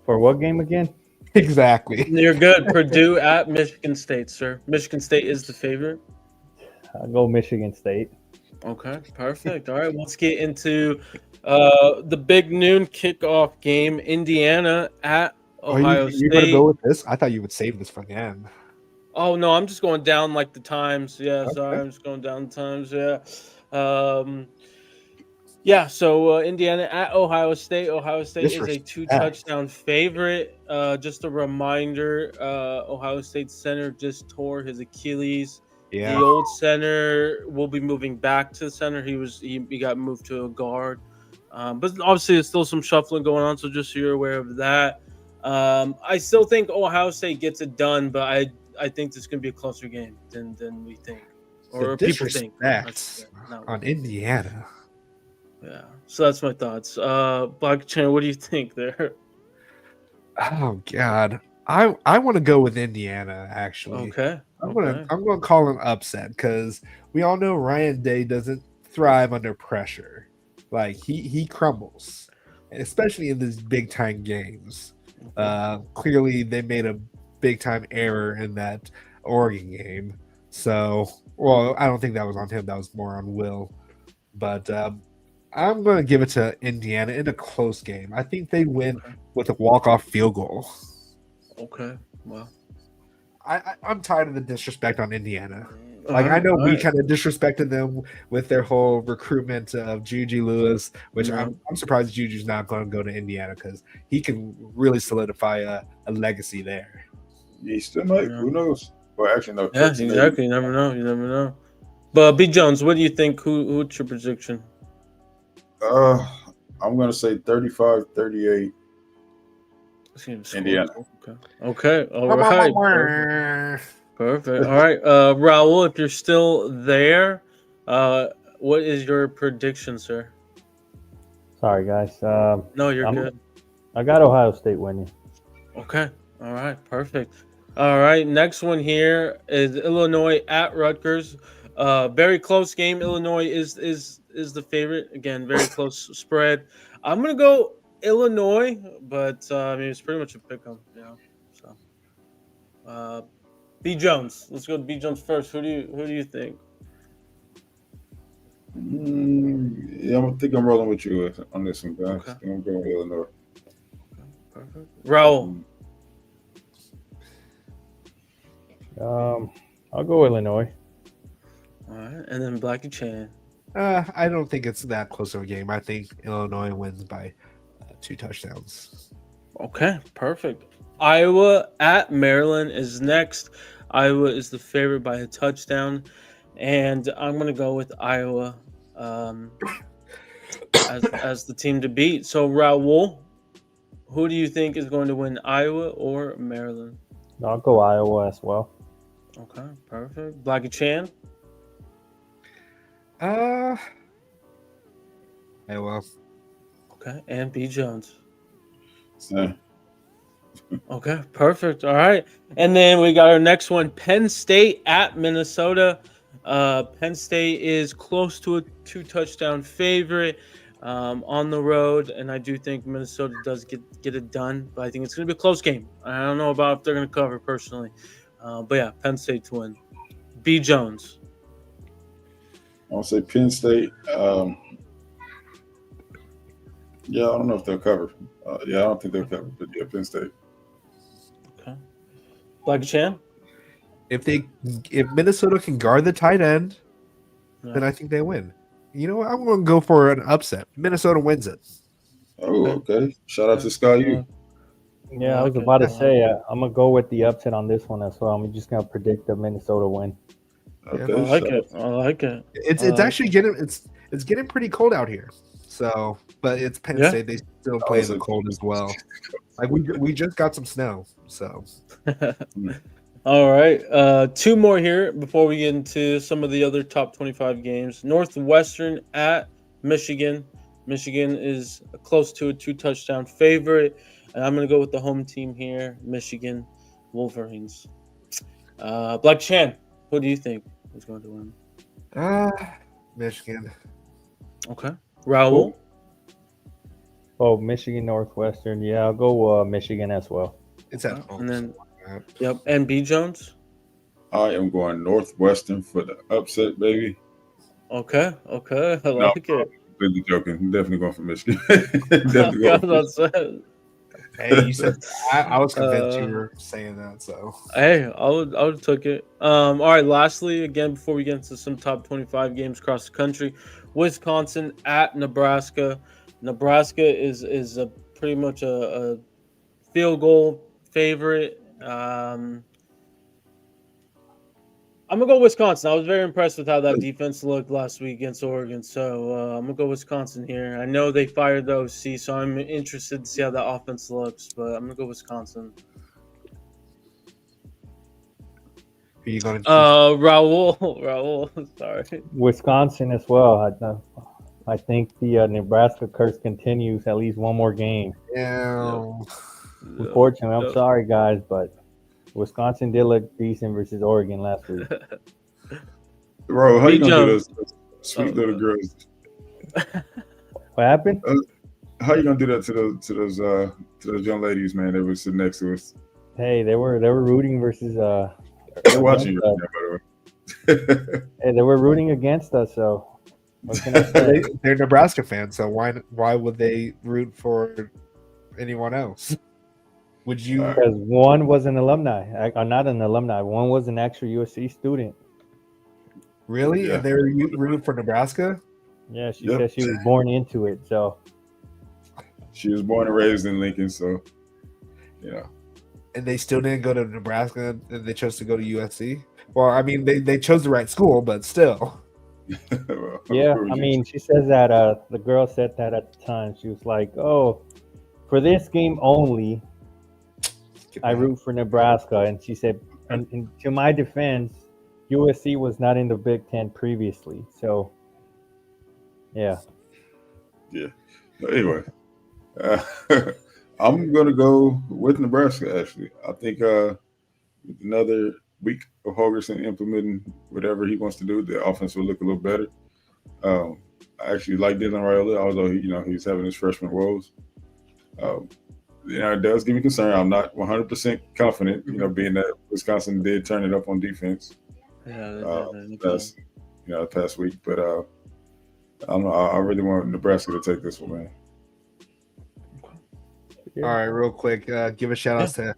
For what game again? Exactly. You're good. Purdue at Michigan State, sir. Michigan State is the favorite. I'll go Michigan State. Okay, perfect. All right, let's get into the big noon kickoff game. Indiana at Ohio State. You're going to go with this? I thought you would save this for the end. Oh, no, I'm just going down like the times. Yeah, Okay. Sorry, I'm just going down the times. Yeah. Yeah, so Indiana at Ohio State. Ohio State is a 2-touchdown favorite. Just a reminder, Ohio State center just tore his Achilles. Yeah. The old center will be moving back to the center. He got moved to a guard. But obviously there's still some shuffling going on, so just so you're aware of that. I still think Ohio State gets it done, but I think this is going to be a closer game than we think. Or people think. On Indiana. Yeah, so that's my thoughts. Black Chan, what do you think there? Oh God, I want to go with Indiana. Actually, okay. I'm gonna call an upset because we all know Ryan Day doesn't thrive under pressure. Like he crumbles, especially in these big time games. Clearly, they made a big time error in that Oregon game. So, well, I don't think that was on him. That was more on Will. But I'm going to give it to Indiana in a close game. I think they win with a walk-off field goal. Okay. Well. I'm tired of the disrespect on Indiana. All Like, I right, know all we right. kind of disrespected them with their whole recruitment of Juju Lewis, which No. I'm surprised Juju's not going to go to Indiana because he can really solidify a legacy there. He still might. Yeah. Who knows? Well, actually, no. Yeah, exactly. You never know. You never know. But B. Jones, what do you think? Who's your prediction? I'm going to say 35-38. Indiana. Okay. All right. Perfect. All right. Raul, if you're still there, what is your prediction, sir? Sorry, guys. No, you're good. I got Ohio State winning. Okay. All right. Perfect. All right. Next one here is Illinois at Rutgers. Very close game. Illinois is the favorite. Again, very close spread. I'm gonna go Illinois, but I mean it's pretty much a pick 'em, you know. So, B. Jones. Let's go to B. Jones first. Who do you think? Yeah, I think I'm rolling with you on this one, guys. Okay. I'm going with Illinois. Perfect. Raul. I'll go Illinois. All right, and then Blackie Chan. I don't think it's that close of a game. I think Illinois wins by 2 touchdowns. Okay, perfect. Iowa at Maryland is next. Iowa is the favorite by a touchdown, and I'm going to go with Iowa as the team to beat. So, Raul, who do you think is going to win, Iowa or Maryland? I'll go Iowa as well. Okay, perfect. Blackie Chan? Iowa. Okay, and B. Jones. So, Okay, perfect. All right. And then we got our next one, Penn State at Minnesota. Penn State is close to a 2-touchdown favorite on the road, and I do think Minnesota does get it done, but I think it's going to be a close game. I don't know about if they're going to cover personally. But yeah, Penn State to win. B. Jones. I'll say Penn State. Yeah, I don't know if they'll cover. Yeah, I don't think they'll cover, but yeah, Penn State. Okay. Blackie Chan? If Minnesota can guard the tight end, Yeah. then I think they win. You know what? I'm going to go for an upset. Minnesota wins it. Oh, okay. Shout out to Sky U. Yeah, I was about to say I'm gonna go with the upset on this one as well. I'm just gonna predict the Minnesota win. Okay, I like shout it. I like it. It's actually getting it's getting pretty cold out here. So, but it's Penn Yeah. State. They still play in the cold as well. Like we just got some snow. So, All right. 2 more here before we get into some of the other top 25 games. Northwestern at Michigan. Michigan is close to a 2-touchdown favorite. And I'm going to go with the home team here, Michigan Wolverines. Black Chan, who do you think is going to win? Michigan. Okay. Raul? Oh, Michigan Northwestern. Yeah, I'll go Michigan as well. It's at home. And then, yep. And B. Jones? I am going Northwestern for the upset, baby. Okay. I like it. Really joking. I'm definitely going for Michigan. Definitely going for Michigan. Hey, you said I was convinced you were saying that. So Hey, I would took it. All right. Lastly, again, before we get into some top 25 games across the country, Wisconsin at Nebraska. Nebraska is a pretty much a field goal favorite. I'm gonna go Wisconsin. I was very impressed with how that defense looked last week against Oregon, so I'm gonna go Wisconsin here. I know they fired the OC, so I'm interested to see how that offense looks, but I'm gonna go Wisconsin. who are you going to? Raul, sorry. Wisconsin as well. I think the Nebraska curse continues at least one more game. Yeah. Unfortunately, I'm sorry, guys, but Wisconsin did look decent versus Oregon last week. Bro, how you gonna do Jones. those sweet little girls? What happened? How you gonna do that to those young ladies, man, that were sitting next to us? Hey, they were rooting versus They're watching you right now, by the way. Hey, they were rooting against us, so What can I say? They're Nebraska fans, so why would they root for anyone else? Would you? Because one was an alumni, not an alumni. One was an actual USC student. Really? Yeah. And they were rooting for Nebraska? Yeah, she Yep. said she was born into it. So She was born and raised in Lincoln, so And they still didn't go to Nebraska, and they chose to go to USC? Well, I mean, they chose the right school, but still. Well, yeah, who I was mean, she says that the girl said that at the time. She was like, "Oh, for this game only, I root for Nebraska." And she said, and to my defense, USC was not in the Big Ten previously. So, yeah. you? But anyway, I'm gonna go with Nebraska. Actually, I think with another week of Holgerson implementing whatever he wants to do, the offense will look a little better. I actually like Dylan Raiola, although he's having his freshman woes. It does give me concern. I'm not 100% confident. Being that Wisconsin did turn it up on defense. Yeah, The past week, but I don't know. I really want Nebraska to take this one, man. All right, real quick, give a shout out to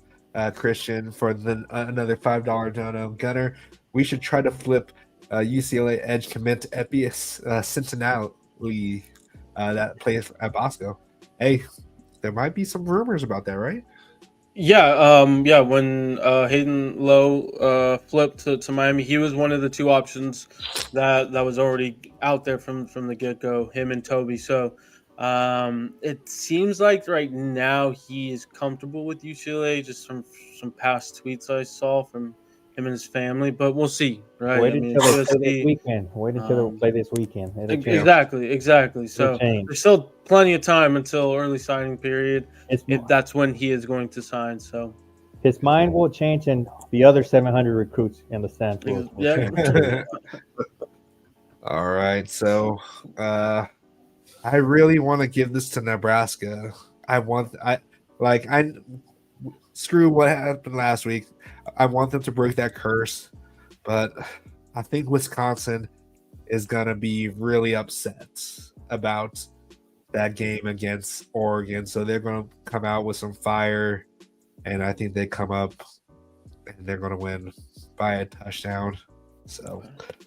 Christian for another $5 dono. Gunner, we should try to flip UCLA edge commit to Epius Cincinnati that plays at Bosco. Hey, there might be some rumors about that, right? Yeah, when Hayden Lowe flipped to Miami, he was one of the two options that was already out there from the get-go, him and Toby. So it seems like right now he is comfortable with UCLA, just from some past tweets I saw from him and his family, but we'll see, right? Wait until they play this weekend. Wait until they play this weekend. Exactly. So there's still plenty of time until early signing period. That's when he is going to sign. So his mind will change, and the other 700 recruits in the stands will change. All right, so I really want to give this to Nebraska. Screw what happened last week. I want them to break that curse, but I think Wisconsin is gonna be really upset about that game against Oregon. So they're gonna come out with some fire, and I think they come up and they're gonna win by a touchdown. So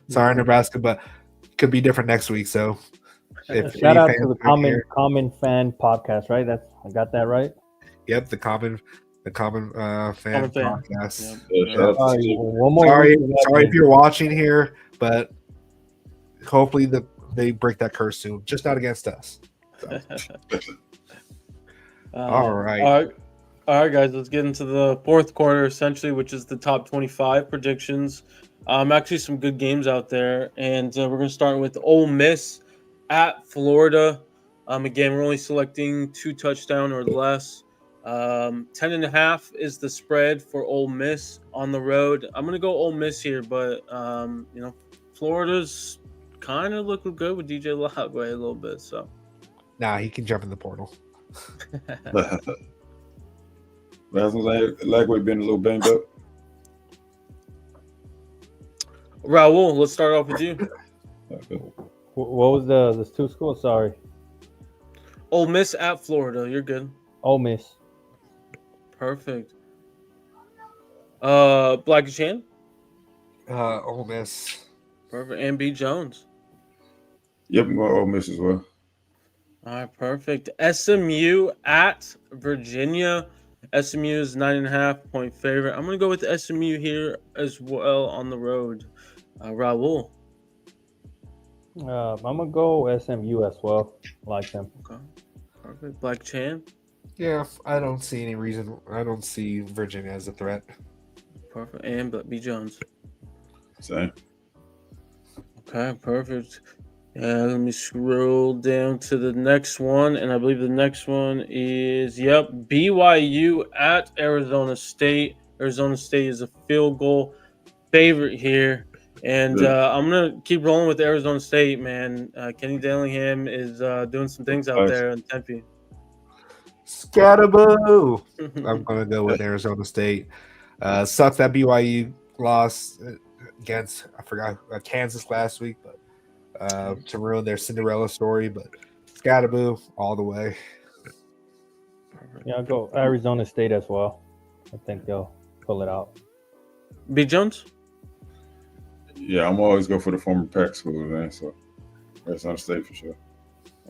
sorry, Nebraska, but it could be different next week. So shout out to the Common Fan podcast, right? I got that right. Yep, the Common Fan podcast. Yeah. One more. Sorry if you're watching here, but hopefully they break that curse soon. Just not against us. So. All right, guys. Let's get into the fourth quarter, essentially, which is the top 25 predictions. Actually, some good games out there, and we're going to start with Ole Miss at Florida. Again, we're only selecting 2 touchdowns or less. 10.5 is the spread for Ole Miss on the road. I'm going to go Ole Miss here, but Florida's kind of looking good with DJ Lagway a little bit. So, he can jump in the portal. Lagway been a little banged up. Raul, let's start off with you. What was the 2 schools? Sorry. Ole Miss at Florida. You're good. Ole Miss. Perfect. Blackie Chan? Ole Miss. Perfect. And B. Jones? Yep, I'm going Ole Miss as well. All right, perfect. SMU at Virginia. SMU is 9.5-point favorite. I'm going to go with SMU here as well on the road. Raul? I'm going to go SMU as well. I like them. Okay. Perfect. Black Chan? Yeah, I don't see any reason. I don't see Virginia as a threat. Perfect. And B. Jones? Same. Okay, perfect. Let me scroll down to the next one, and I believe the next one is, BYU at Arizona State. Arizona State is a field goal favorite here, and I'm going to keep rolling with Arizona State, man. Kenny Dillingham is doing some things out there in Tempe. Scatterboo! I'm going to go with Arizona State. Sucks that BYU lost against, Kansas last week, but to ruin their Cinderella story, but Scatterboo all the way. Yeah, I'll go Arizona State as well. I think they'll pull it out. B Jones. Yeah, I'm always go for the former Pac school, man. So that's on state for sure.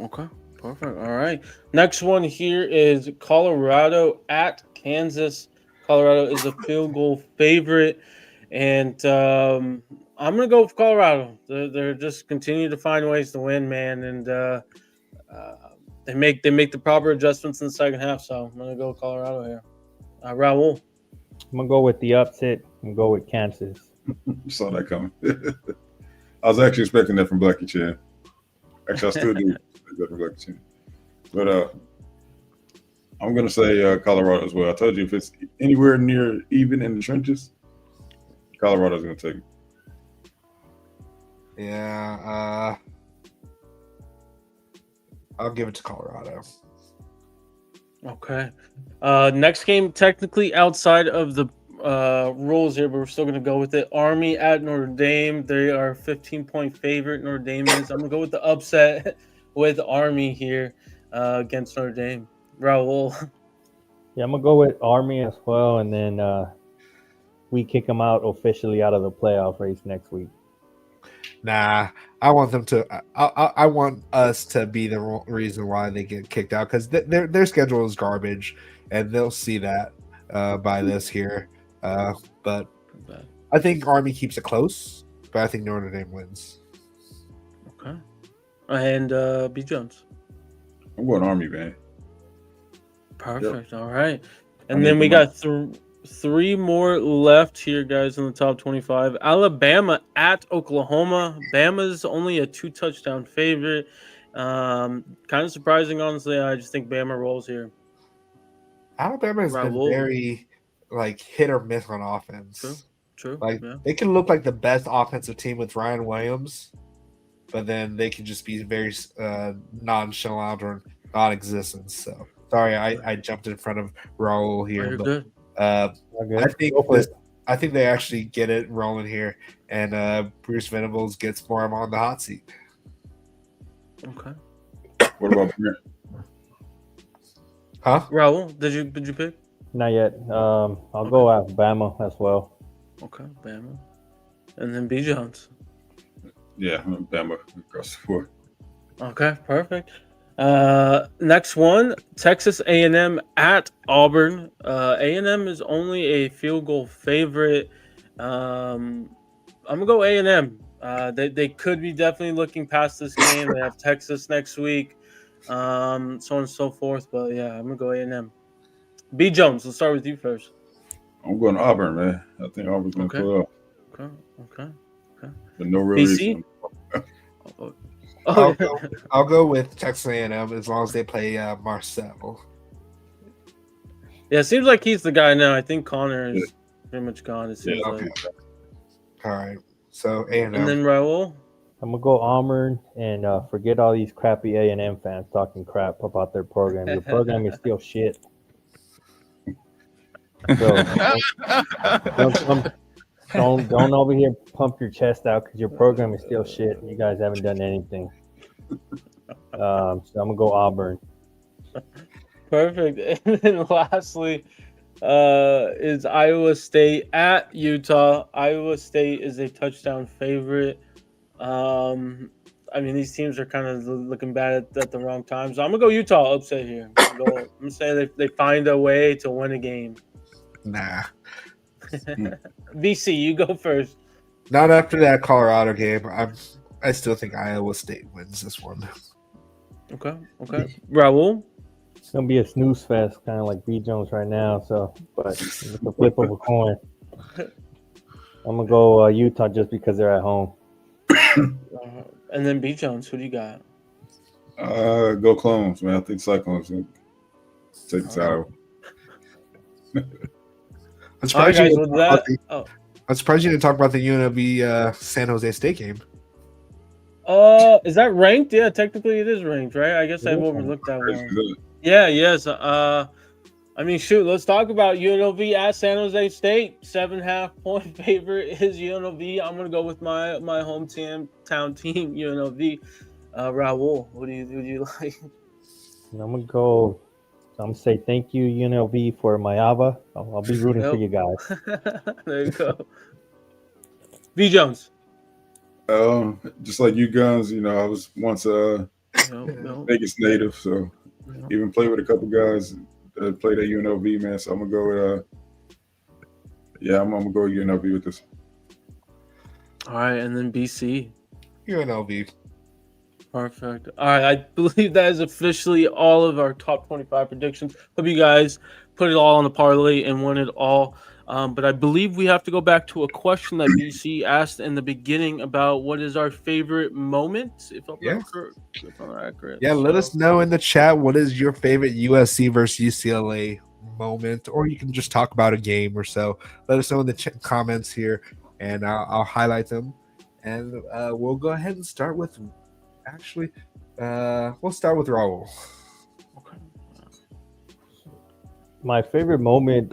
Okay, perfect. All right. Next one here is Colorado at Kansas. Colorado is a field goal favorite, and I'm gonna go with Colorado. They're just continue to find ways to win, man, and they make the proper adjustments in the second half. So I'm gonna go with Colorado here. Raul. I'm gonna go with the upset and go with Kansas. Saw that coming. I was actually expecting that from Blackie Chan. Actually, I still do expect that from Blackie Chan. But I'm gonna say Colorado as well. I told you if it's anywhere near even in the trenches, Colorado's gonna take it. Yeah, I'll give it to Colorado. Okay. Next game, technically outside of the rules here, but we're still going to go with it. Army at Notre Dame. They are 15-point favorite. Notre Dame is. I'm going to go with the upset with Army here against Notre Dame. Raul. Yeah, I'm gonna go with Army as well, and then we kick them out officially out of the playoff race next week. Nah, I want them to. I want us to be the reason why they get kicked out because their schedule is garbage, and they'll see that by this here. But I think Army keeps it close, but I think Notre Dame wins. Okay. And B Jones. I'm going Army, man. Perfect. Yep. All right. And then we got three more left here, guys, in the top 25. Alabama at Oklahoma. Bama's only a 2-touchdown favorite. Kind of surprising, honestly. I just think Bama rolls here. Alabama has been very hit or miss on offense. True. They can look like the best offensive team with Ryan Williams, but then they can just be very nonchalant or non-existent. So sorry, I jumped in front of Raul here. You're good. I think they actually get it rolling here, and Bruce Venables gets for him on the hot seat. Okay. What about Brent? Huh? Raul, did you pick? Not yet. I'll go Alabama as well. Okay, Bama. And then B Jones. Yeah, Bama across the board. Okay, perfect. Next one, Texas A&M at Auburn. A&M is only a field goal favorite. I'm gonna go A&M. They could be definitely looking past this game. They have Texas next week, so on and so forth. But yeah, I'm gonna go A&M. B Jones, let's start with you first. I'm going to Auburn, man. I think Auburn's gonna pull it off. Okay. But no real reason. I'll go with Texas A&M as long as they play Marcel. Yeah, it seems like he's the guy now. I think Connor is pretty much gone. It seems like. All right. So A&M. And then Raul. I'm gonna go Auburn and forget all these crappy A&M fans talking crap about their program. Your program is still shit. So don't over here pump your chest out because your program is still shit. You guys haven't done anything. So I'm gonna go Auburn. Perfect. And then lastly, is Iowa State at Utah. Iowa State is a touchdown favorite. I mean, these teams are kind of looking bad at the wrong time. So I'm gonna go Utah upset here. I'm gonna say they find a way to win a game. Nah. BC, you go first. Not after that Colorado game. I still think Iowa State wins this one. Okay. Raul? It's gonna be a snooze fest, kind of like B Jones right now. So, but it's a flip of a coin. I'm gonna go Utah just because they're at home. And then B Jones, who do you got? Go Clones, man. I think Cyclones take the title. I'm surprised you didn't talk about the UNLV San Jose State game. Is that ranked? Yeah, technically it is ranked, right? I guess I've overlooked that one. Yeah, yes. I I mean, shoot, let's talk about UNLV at San Jose State. 7.5 point favorite is UNLV. I'm gonna go with my hometown team, UNLV. Raul, what do you like? And I'm gonna go. I'm gonna say thank you, UNLV, for my Ava. I'll be rooting for you guys. There you go. V Jones. Just like you guns, I was once a Nope. Vegas native, so even played with a couple guys that played at UNLV, man. So I'm gonna go with I'm gonna go with UNLV with this. All right, and then BC. UNLV. Perfect. All right, I believe that is officially all of our top 25 predictions. Hope you guys put it all on the parlay and won it all. But I believe we have to go back to a question that BC asked in the beginning about what is our favorite moment, if I'm not accurate. Yeah, let us know in the chat what is your favorite USC versus UCLA moment, or you can just talk about a game or so. Let us know in the comments here, and I'll highlight them. And we'll go ahead and start with. Actually, we'll start with Raul. Okay. My favorite moment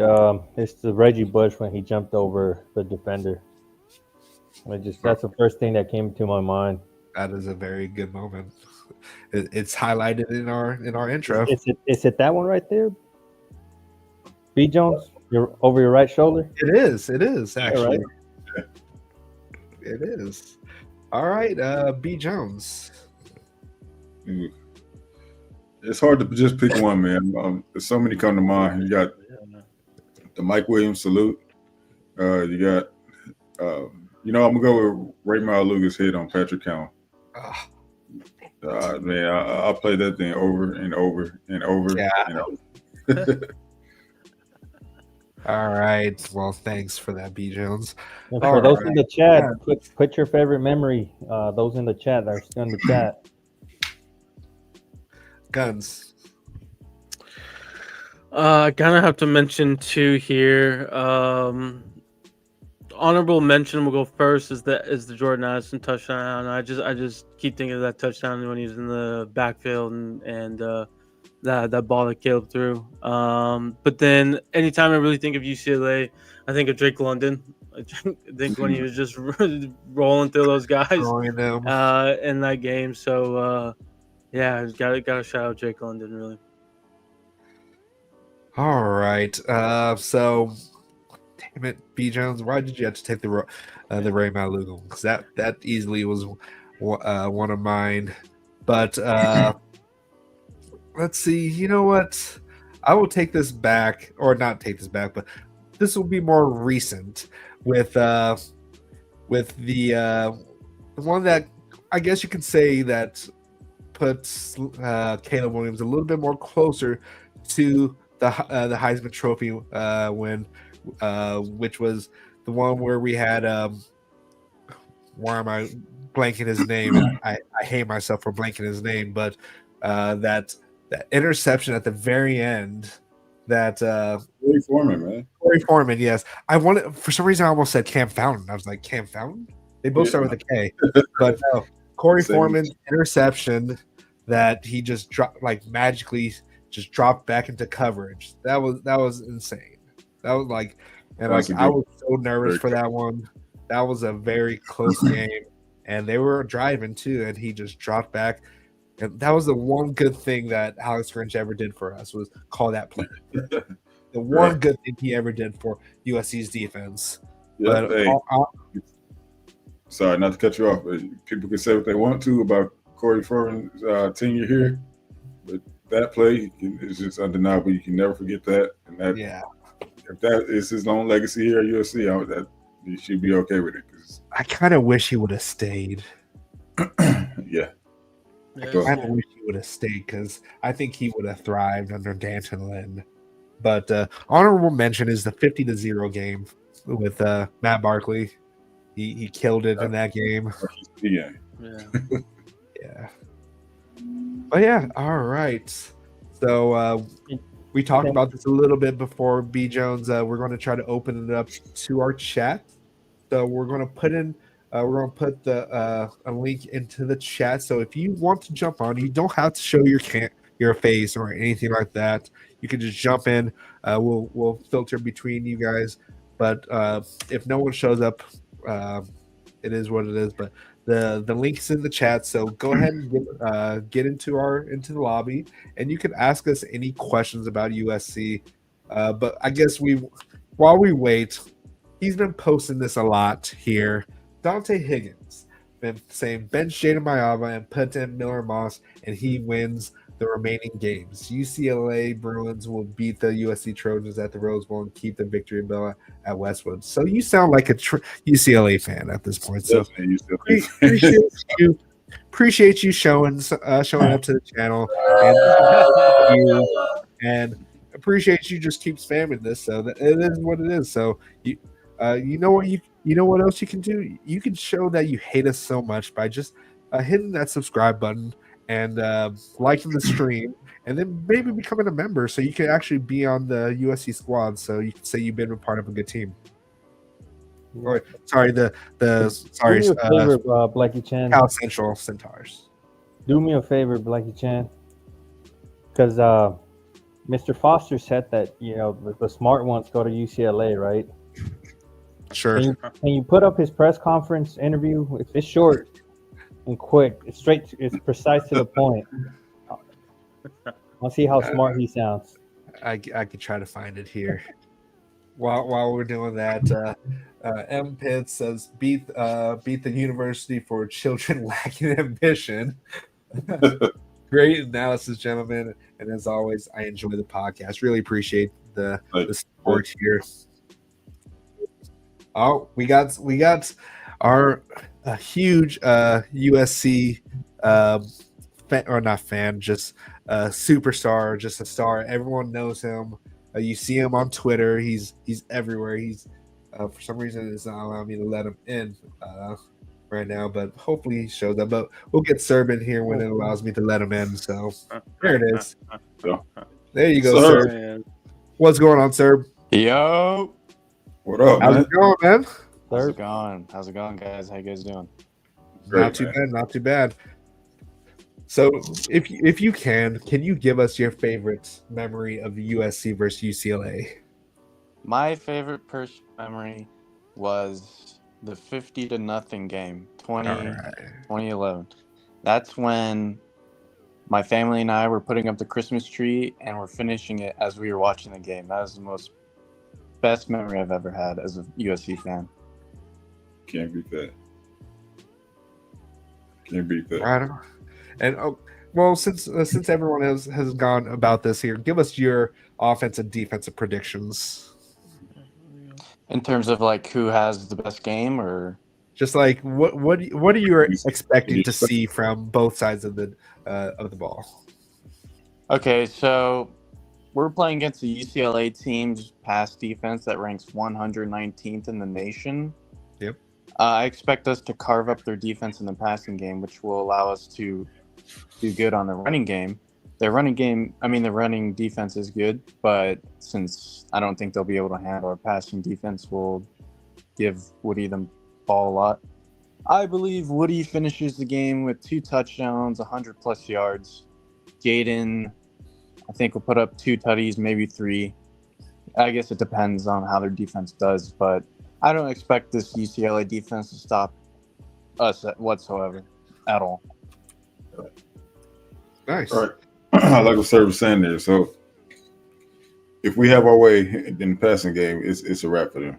is the Reggie Bush when he jumped over the defender. That's the first thing that came to my mind. That is a very good moment. It's highlighted in our intro. Is it that one right there? B Jones, you're over your right shoulder. It is actually. Yeah, right. It is. All right, B Jones. It's hard to just pick one, man. There's so many come to mind. You got the Mike Williams salute. You got, I'm gonna go with Ray Maluga's hit on Patrick Cowan. Man, I played that thing over and over and over. Yeah. And over. All right. Well, thanks for that, B Jones. And for those in the chat, put your favorite memory. Those in the chat that are still in the chat. Guns. I kind of have to mention two here. Honorable mention, we'll go first, is the Jordan Addison touchdown. I just keep thinking of that touchdown when he's in the backfield and that ball that Caleb threw. But then anytime I really think of UCLA, I think of Drake London. I think when he was just rolling through those guys in that game. So gotta shout out Drake London, really. All right. So damn it, B Jones, why did you have to take the Ray Maluga? Because that easily was one of mine. But let's see. You know what? I will take this back, or not take this back, but this will be more recent with the one that I guess you could say that puts Caleb Williams a little bit more closer to the Heisman Trophy win, which was the one where we had why am I blanking his name? I hate myself for blanking his name, but that interception at the very end. That Corey Foreman, man. Corey Foreman, yes. For some reason I almost said Cam Fountain. I was like, Cam Fountain? They both start with a K. But no, Corey Foreman's interception that he just dropped, like magically just dropped back into coverage. That was insane. That was like, and like I was so nervous for that one. That was a very close game, and they were driving too, and he just dropped back. And that was the one good thing that Alex Grinch ever did for us, was call that play. The one good thing he ever did for USC's defense. Yeah, sorry, not to cut you off, but people can say what they want to about Corey Foreman's tenure here, but that play is just undeniable. You can never forget that. And that, if that is his own legacy here at USC, that you should be okay with it. Cause I kind of wish he would have stayed. Yeah. I kind of wish he would have stayed, because I think he would have thrived under Danton Lynn. But honorable mention is the 50-0 game with Matt Barkley. He killed it in that game. Yeah. Yeah. But yeah, all right. So we talked about this a little bit before, B Jones. We're going to try to open it up to our chat. So we're going to put a link into the chat. So if you want to jump on, you don't have to show your your face or anything like that, you can just jump in. We'll filter between you guys. But if no one shows up, it is what it is. But the link's in the chat, so go ahead and get into the lobby, and you can ask us any questions about USC. But I guess while we wait, he's been posting this a lot here. Dante Higgins been saying bench Jaden Mayava and put in Miller Moss, and he wins the remaining games. UCLA Bruins will beat the USC Trojans at the Rose Bowl and keep the victory bell at Westwood. So you sound like a UCLA fan at this point. So appreciate you showing up to the channel and appreciate you just keep spamming this. So that it is what it is. So you know what else you can do? You can show that you hate us so much by just hitting that subscribe button and liking the stream, and then maybe becoming a member so you can actually be on the USC squad. So you can say you've been a part of a good team. Or, sorry, Do me a favor, Blackie Chan. Cal Central Centaurs. Do me a favor, Blackie Chan, because Mr. Foster said that the smart ones go to UCLA, right? Sure. Can you put up his press conference interview? It's short and quick. It's precise to the point. I'll see how smart he sounds. I could try to find it here. While we're doing that, M. Pitt says beat the university for children lacking ambition. Great analysis, gentlemen, and as always, I enjoy the podcast. Really appreciate the support here. Oh, we got our huge USC just superstar, just a star. Everyone knows him. You see him on Twitter. He's everywhere. He's for some reason it's not allowing me to let him in right now, but hopefully he shows up. But we'll get Serb in here when it allows me to let him in. So there it is. There you go, Serb. What's going on, Serb? Yo. What up, How's man? it going, man? How's it going? How's it going, guys? How you guys doing? Great, Not too man. bad, not too bad. So, if you can you give us your favorite memory of the USC versus UCLA? My favorite memory was the 50-0 game, 2011. That's when my family and I were putting up the Christmas tree and we're finishing it as we were watching the game. That was the best memory I've ever had as a USC fan. Can't beat that. Can't beat that. Right on. And well, since everyone has gone about this here, give us your offensive and defensive predictions. In terms of like who has the best game, or Just like what are you expecting to see from both sides of the ball? okay, so we're playing against a UCLA team's pass defense that ranks 119th in the nation. Yep. I expect us to carve up their defense in the passing game, which will allow us to do good on the running game. The running defense is good, but since I don't think they'll be able to handle our passing defense, we'll give Woody the ball a lot. I believe Woody finishes the game with 2 touchdowns, 100+ yards. Jaden, I think, will put up 2 tutties, maybe 3. I guess it depends on how their defense does, but I don't expect this UCLA defense to stop us whatsoever at all. Nice. All right. Like what Sir was saying there. So if we have our way in the passing game, it's a wrap for them.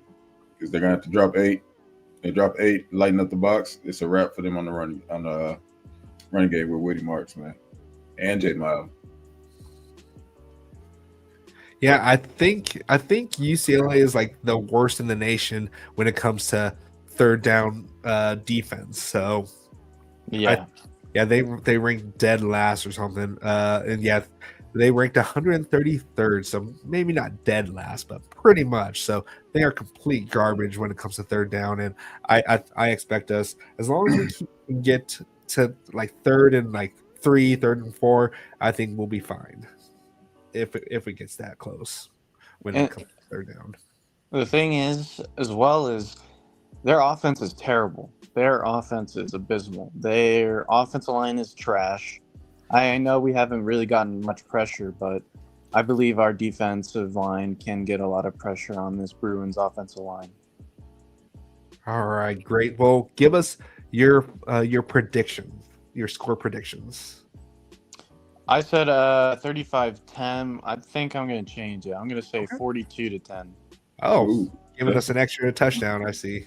Because they're gonna have to drop 8. They drop 8, lighten up the box. It's a wrap for them on the running game with Woody Marks, man. And Jay Miles. Yeah, I think UCLA is like the worst in the nation when it comes to third down defense. So Yeah. they ranked dead last or something. And yeah, they ranked 133rd, so maybe not dead last, but pretty much. So they are complete garbage when it comes to third down. And I expect us, as long as we can get to like third and like 3, third and 4, I think we'll be fine. If it gets that close when it comes to third down. The thing is, as well as their offense is terrible. Their offense is abysmal. Their offensive line is trash. I know we haven't really gotten much pressure, but I believe our defensive line can get a lot of pressure on this Bruins offensive line. All right, great. Well, give us your prediction, your score predictions. I said 35-10. I think I'm going to change it. I'm going to say 42-10. Oh, Ooh. giving us an extra touchdown, I see.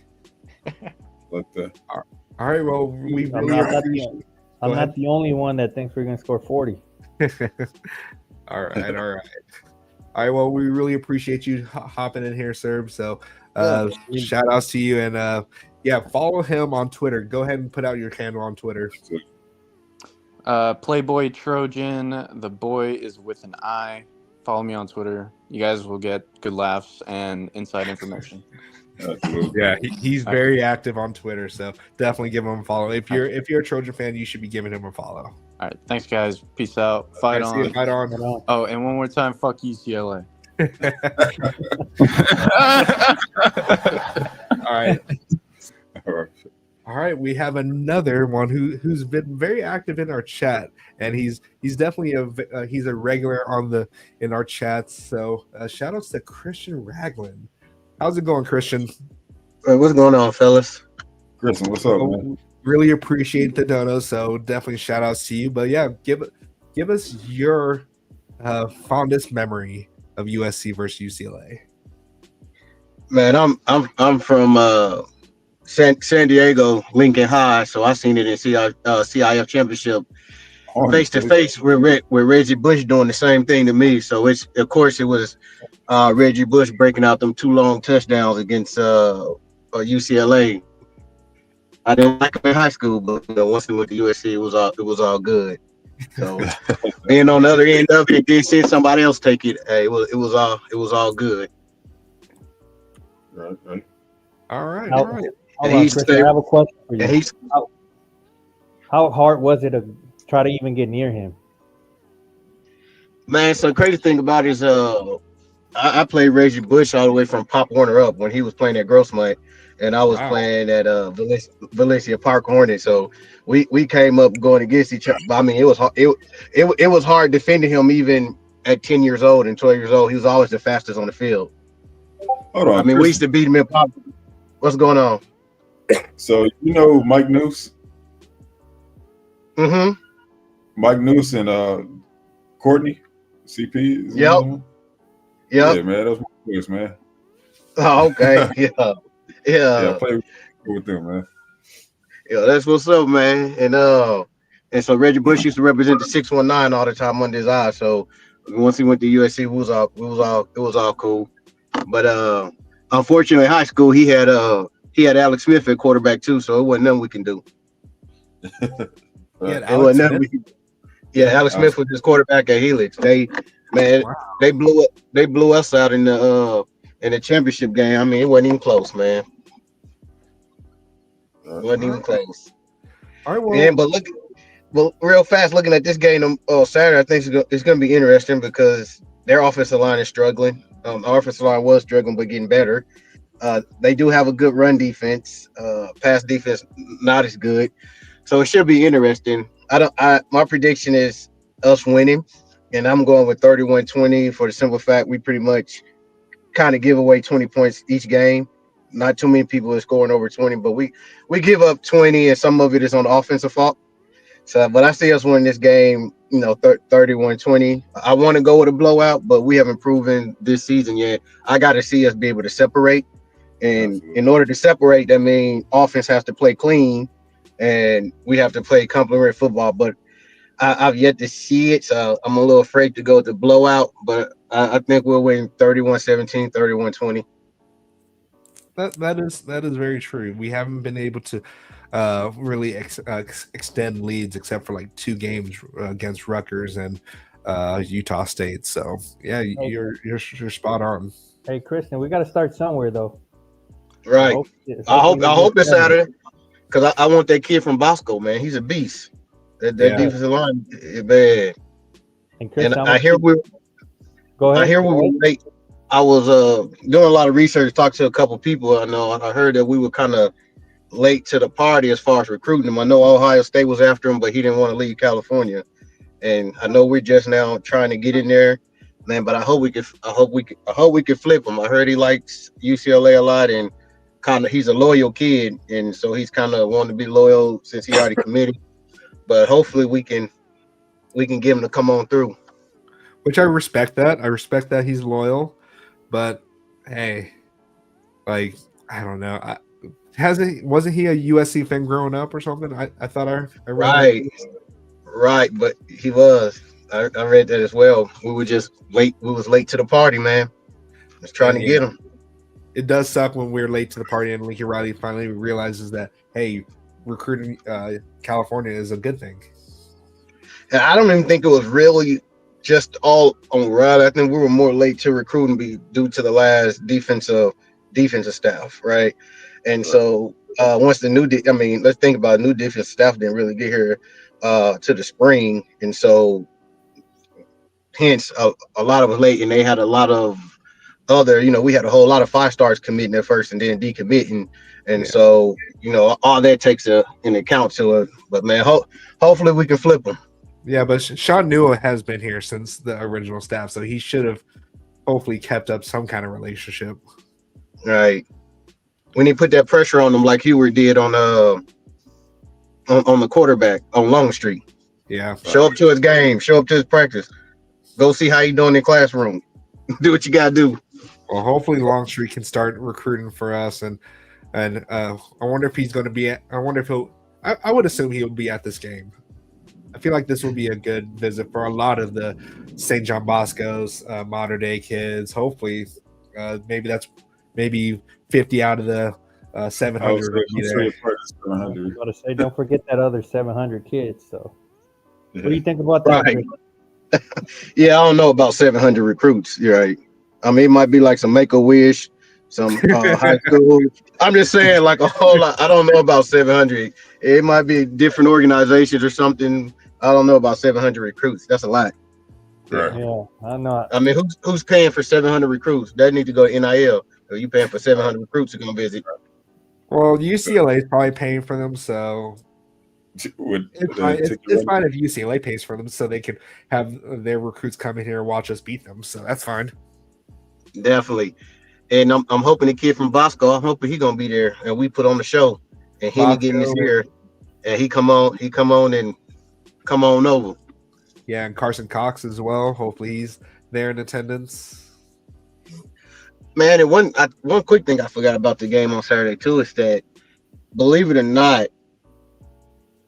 But All right, well, we I'm really not, appreciate. I'm Go not the only one that thinks we're going to score 40. All right. All right. Well, we really appreciate you hopping in here, Serb. So, shout outs to you, and yeah, follow him on Twitter. Go ahead and put out your handle on Twitter. Playboy Trojan. The boy is with an I. Follow me on Twitter. You guys will get good laughs and inside information. Yeah, he's very active on Twitter, so definitely give him a follow. If you're a Trojan fan, you should be giving him a follow. All right, thanks guys. Peace out. Fight All right, see on. you. Fight on. Oh, and one more time, fuck UCLA. All right. All right. All right, we have another one who's been very active in our chat, and he's definitely he's a regular in our chats. So shout outs to Christian Ragland. How's it going, Christian? What's going on, fellas? Kristen, what's up, man? Really appreciate the dono, so definitely shout outs to you. But yeah, give us your fondest memory of USC versus UCLA. Man, I'm from San Diego, Lincoln High, so I seen it in CIF championship face to face with Reggie Bush doing the same thing to me. So it was Reggie Bush breaking out them 2 long touchdowns against UCLA. I didn't like him in high school, but once he went to USC, it was all good. So being on the other end of it, then seeing somebody else take it, hey, it was all good. Right. All right. Hold on, Chris, I have a question for you. How hard was it to try to even get near him? Man, so the crazy thing about it is I played Reggie Bush all the way from Pop Warner up when he was playing at Grossmont, and I was playing at Valencia Park Hornet. So we came up going against each other. I mean, it was hard. It was hard defending him even at 10 years old and 12 years old. He was always the fastest on the field. Hold on. I mean, we used to beat him in Pop. What's going on? So you know Mike Noose? Mm-hmm. Mike Noose and Courtney CP. Yep. Yeah, man, that was my boys, man. Oh, okay. Yeah. Yeah, I played with them, man. Yeah, that's what's up, man. And so Reggie Bush used to represent the 619 all the time under his eye. So once he went to USC, it was all cool. But unfortunately, in high school he had Alex Smith at quarterback too, so it wasn't nothing we can do. Alex Smith was his quarterback at Helix. They blew us out in the championship game. I mean, it wasn't even close, man. It wasn't even close. All right, well, yeah, but real fast, looking at this game Saturday, I think it's going to be interesting because their offensive line is struggling. Our offensive line was struggling, but getting better. They do have a good run defense. Pass defense not as good, so it should be interesting. My prediction is us winning, and I'm going with 31-20 for the simple fact we pretty much kind of give away 20 points each game. Not too many people are scoring over 20, but we give up 20, and some of it is on the offensive fault. So, but I see us winning this game, 31-20. I want to go with a blowout, but we haven't proven this season yet. I got to see us be able to separate. And Absolutely. In order to separate, that means offense has to play clean, and we have to play complementary football. But I've yet to see it, so I'm a little afraid to go with the blowout. But I think we'll win 31-17, 31-20. That is very true. We haven't been able to really extend leads except for like 2 games against Rutgers and Utah State. So yeah, you're spot on. Hey, Kristen, we got to start somewhere though. Right. I hope it's Saturday because I want that kid from Bosco, man. He's a beast. That defensive line is bad. And Chris, I hear we go ahead. I hear we were late. I was doing a lot of research, talked to a couple people. I heard that we were kind of late to the party as far as recruiting him. I know Ohio State was after him, but he didn't want to leave California. and I know we're just now trying to get in there, man. But I hope we could flip him. I heard he likes UCLA a lot, and he's a loyal kid, and so he's kind of wanting to be loyal since he already committed. But hopefully we can get him to come on through. Which I respect that. I respect that he's loyal, but hey, like I don't know. Wasn't he a USC fan growing up or something? I thought I read that. Right, but he was. I read that as well. We were just late. We was late to the party, man. Just trying to get him. It does suck when we're late to the party and Lincoln Riley finally realizes that, hey, recruiting California is a good thing. And I don't even think it was really just all on Riley. I think we were more late to recruiting due to the last defensive staff, right? And so once the let's think about it, new defensive staff didn't really get here to the spring, and so hence a lot of us late, and they had a lot of other, we had a whole lot of 5-stars committing at first and then decommitting, and so all that takes an account to it. But man, hopefully we can flip them. Yeah, but Sean Newell has been here since the original staff, so he should have hopefully kept up some kind of relationship. Right. We need to put that pressure on them like Heward did on the quarterback on Longstreet. Yeah. Show up to his game. Show up to his practice. Go see how you doing in the classroom. Do what you gotta do. Well, hopefully Longstreet can start recruiting for us, and I wonder if he's going to be. I wonder if he'll. I would assume he'll be at this game. I feel like this will be a good visit for a lot of the St. John Bosco's modern day kids. Hopefully, maybe 50 out of the 700. I was going to say, don't forget that other 700 kids. So, what do you think about that? Right. Yeah, I don't know about 700 recruits. You're right. I mean, it might be like some Make-A-Wish, some high school. I'm just saying, like a whole lot. I don't know about 700. It might be different organizations or something. I don't know about 700 recruits. That's a lot. Right. Yeah, I know. I mean, who's paying for 700 recruits? That need to go to NIL. Are you paying for 700 recruits to come visit? Well, UCLA is probably paying for them, so it's fine if UCLA pays for them, so they can have their recruits come in here and watch us beat them. So that's fine. Definitely. And I'm hoping the kid from Bosco, I'm hoping he's gonna be there and we put on the show. And he getting this here, and he come on and come on over. Yeah, and Carson Cox as well. Hopefully he's there in attendance. Man, and one quick thing I forgot about the game on Saturday too is that, believe it or not,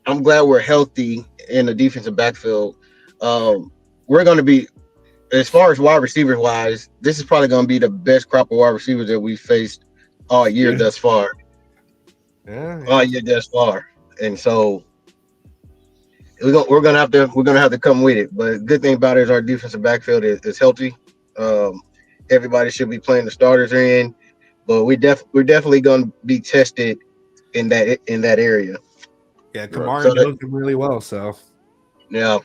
I'm glad we're healthy in the defensive backfield. We're going to be, as far as wide receivers wise, this is probably going to be the best crop of wide receivers that we've faced all year thus far. Yeah. All year thus far, and so we're gonna have to come with it. But good thing about it is our defensive backfield is healthy. Everybody should be playing, the starters are in, but we're definitely gonna be tested in that area. Yeah, Kamara knows him really well, so yeah.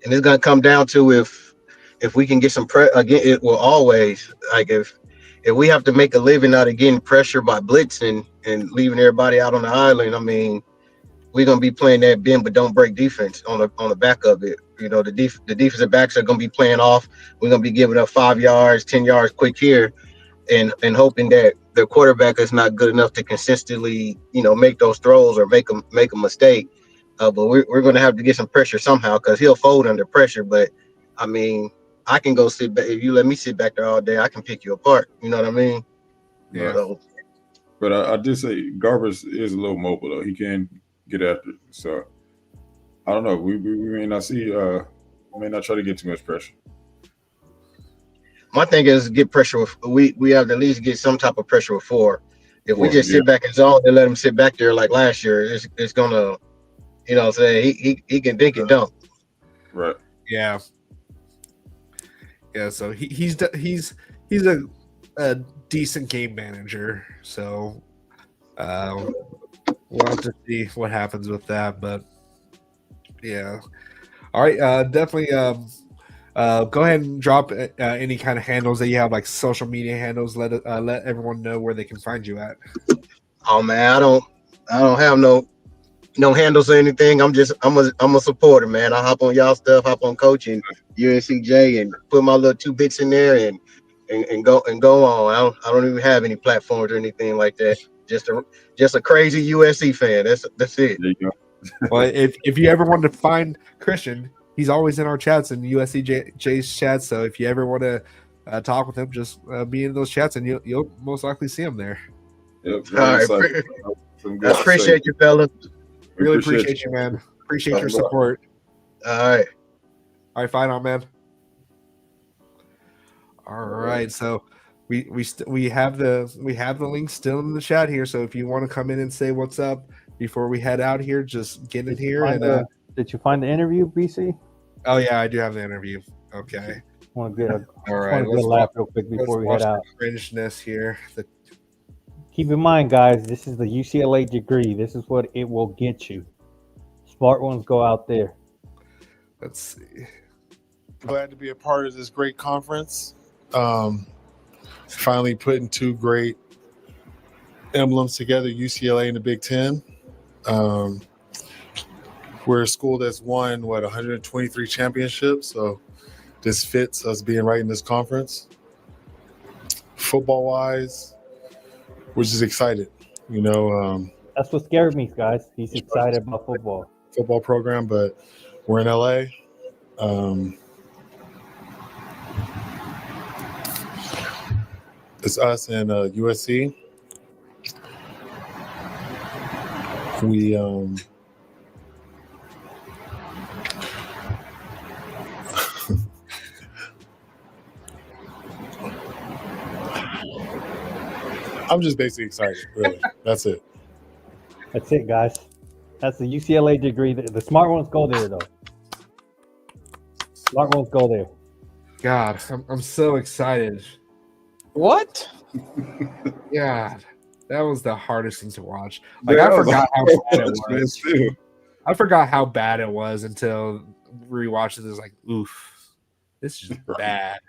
And it's gonna come down to if we can get some again. It will always, like, if we have to make a living out of getting pressure by blitzing and leaving everybody out on the island. I mean, we're gonna be playing that bend but don't break defense on the back of it. The defensive backs are gonna be playing off. We're gonna be giving up 5 yards, 10 yards quick here, and hoping that the quarterback is not good enough to consistently, make those throws or make a mistake. But we're gonna have to get some pressure somehow, because he'll fold under pressure. But I mean, I can go sit back. If you let me sit back there all day, I can pick you apart. You know what I mean? Yeah. So, but I did say Garbers is a little mobile though. He can get after it. So I don't know. We may not see. We may not try to get too much pressure. my thing is get pressure with. We have to at least get some type of pressure with 4. If we just sit back and zone and let him sit back there like last year, it's gonna, say he can dink and dunk. Right. yeah. So he's a decent game manager. So we'll have to see what happens with that. But yeah, all right. Definitely. Go ahead and drop any kind of handles that you have, like social media handles. Let everyone know where they can find you at. Oh man, I don't have no no handles or anything. I'm a supporter, man. I hop on y'all stuff, hop on coaching UNCJ, and put my little 2 bits in there and go on. I don't even have any platforms or anything like that. Just a crazy USC fan. That's it. There you go. Well, if you ever want to find Christian, he's always in our chats and USCJ's chats. So if you ever want to talk with him, just be in those chats, and you'll most likely see him there. Yep, All right, I appreciate you, fellas. Really appreciate you, man. Appreciate your support. All right. All right, fine on, man. All right, so we have the link still in the chat here. So if you want to come in and say what's up before we head out here, just get in here. And did you find the interview, BC? oh yeah, I do have the interview. Okay. Want to get a All right. let's laugh real quick before we head out. Cringeness here. Keep in mind, guys, this is the UCLA degree. This is what it will get you. Smart ones go out there. Let's see. Glad to be a part of this great conference. Finally putting 2 great emblems together, UCLA and the Big Ten. We're a school that's won, 123 championships. So this fits us being right in this conference. Football-wise, we're just excited. That's what scared me, guys. He's excited about football. Football program, but we're in LA. It's us and USC. We I'm just basically excited, really. That's it. That's it, guys. That's the UCLA degree. The smart ones go there, though. Smart ones go there. God, I'm so excited. What? God, that was the hardest thing to watch. Like I forgot how bad it was. I forgot how bad it was until rewatched it. It was like, oof, this is bad.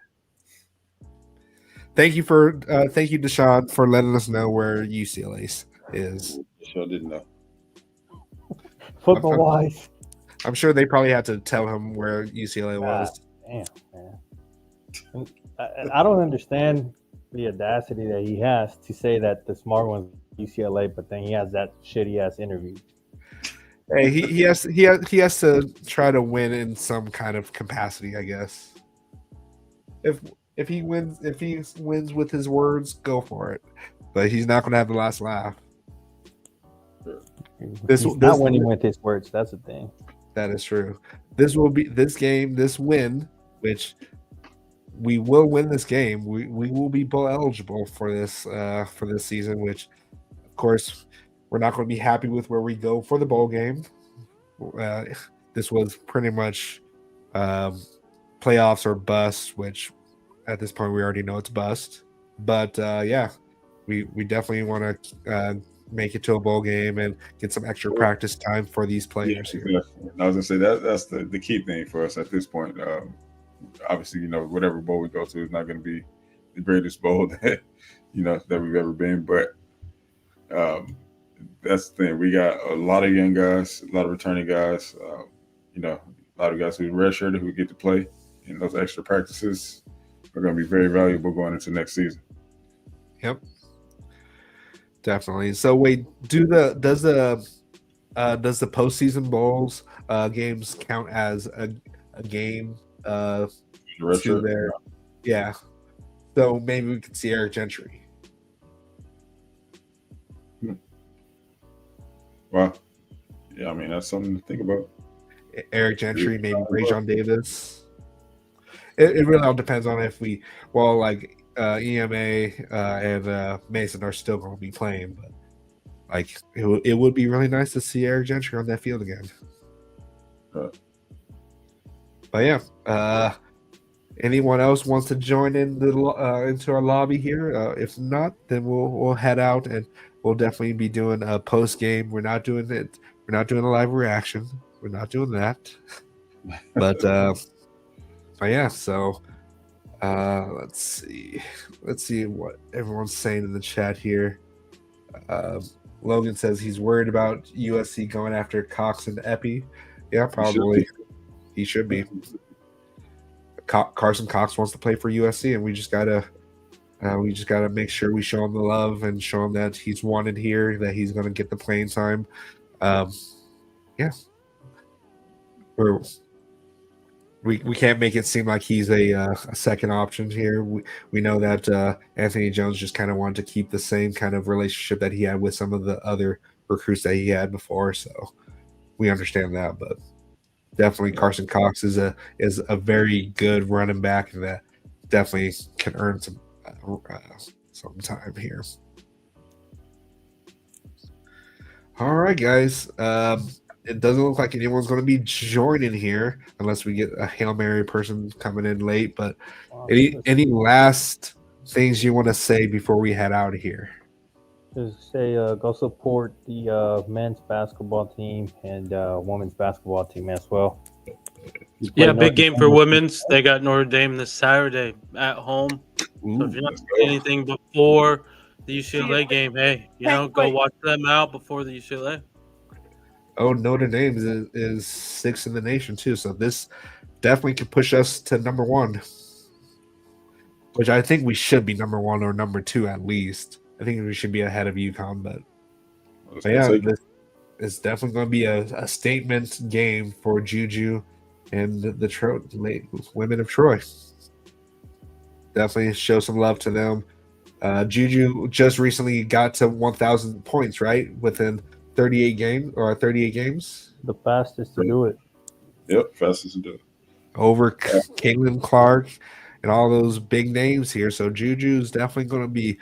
Thank you, Deshaun, for letting us know where UCLA is. Sure didn't know. Football wise, I'm sure they probably had to tell him where UCLA was. Damn, man. I don't understand the audacity that he has to say that the smart one's UCLA, but then he has that shitty ass interview. Hey, he has to try to win in some kind of capacity, I guess. If he wins with his words, go for it. But he's not going to have the last laugh. He's not winning with his words. That's the thing. That is true. This win, which we will win this game. We will be bowl eligible for this season. Which, of course, we're not going to be happy with where we go for the bowl game. This was pretty much playoffs or bust, which at this point we already know it's bust. But yeah, we definitely want to make it to a bowl game and get some extra practice time for these players here. I was gonna say that's the key thing for us at this point. Obviously, whatever bowl we go to is not going to be the greatest bowl that that we've ever been, but that's the thing. We got a lot of young guys, a lot of returning guys. A lot of guys who redshirted who get to play, and those extra practices are going to be very valuable going into next season. Yep. Definitely. So wait, does the postseason bowls games count as a game to their yeah? So maybe we could see Eric Gentry. Wow. Yeah, I mean that's something to think about. Eric Gentry, maybe Rajon Davis. It really all depends on if EMA and Mason are still going to be playing, but it would be really nice to see Eric Gentry on that field again. But yeah, anyone else wants to join in into our lobby here? If not, then we'll head out and we'll definitely be doing a post game. We're not doing it. We're not doing a live reaction. We're not doing that. But yeah, so. Let's see what everyone's saying in the chat here. Logan says he's worried about USC going after Cox and Epi. Yeah, probably. He should be. Carson Cox wants to play for USC, and we just gotta make sure we show him the love and show him that he's wanted here, that he's gonna get the playing time. Yeah, we can't make it seem like he's a second option here. We know that Anthony Jones just kind of wanted to keep the same kind of relationship that he had with some of the other recruits that he had before, so we understand that. But definitely Carson Cox is a very good running back that definitely can earn some time here. All right, guys. It doesn't look like anyone's going to be joining here unless we get a Hail Mary person coming in late. But any last things you want to say before we head out of here? Just say go support the men's basketball team and women's basketball team as well. Yeah, big game for women's. They got Notre Dame this Saturday at home. So if you're not doing anything before the UCLA game, hey, go watch them out before the UCLA. Oh, Notre Dame is sixth in the nation too, so this definitely could push us to number one, which I think we should be number one or number two at least. I think we should be ahead of UConn, but yeah, it's definitely going to be a statement game for Juju and the women of Troy. Definitely show some love to them. Juju just recently got to 1,000 points, right? Within 38 games. The fastest to do it. Yep, fastest to do it. Over Caitlin Clark and all those big names here. So Juju's definitely going to be,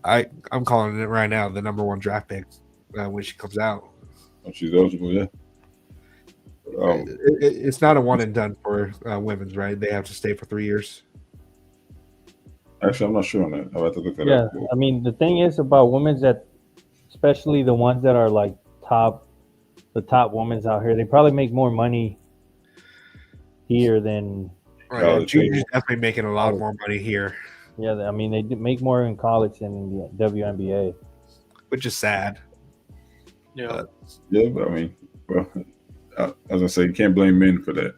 I'm calling it right now, the number one draft pick when she comes out. Oh, she's eligible, yeah. It's not a one and done for women's, right? They have to stay for 3 years. Actually, I'm not sure on that. I'll have to look that up. Yeah, I mean, the thing is about women's that, especially the ones that are like the top women's out here, they probably make more money here than. Right, Juju's definitely making a lot more money here. Yeah, I mean, they make more in college than in the WNBA, which is sad. Yeah, but I mean, well, as I say, you can't blame men for that,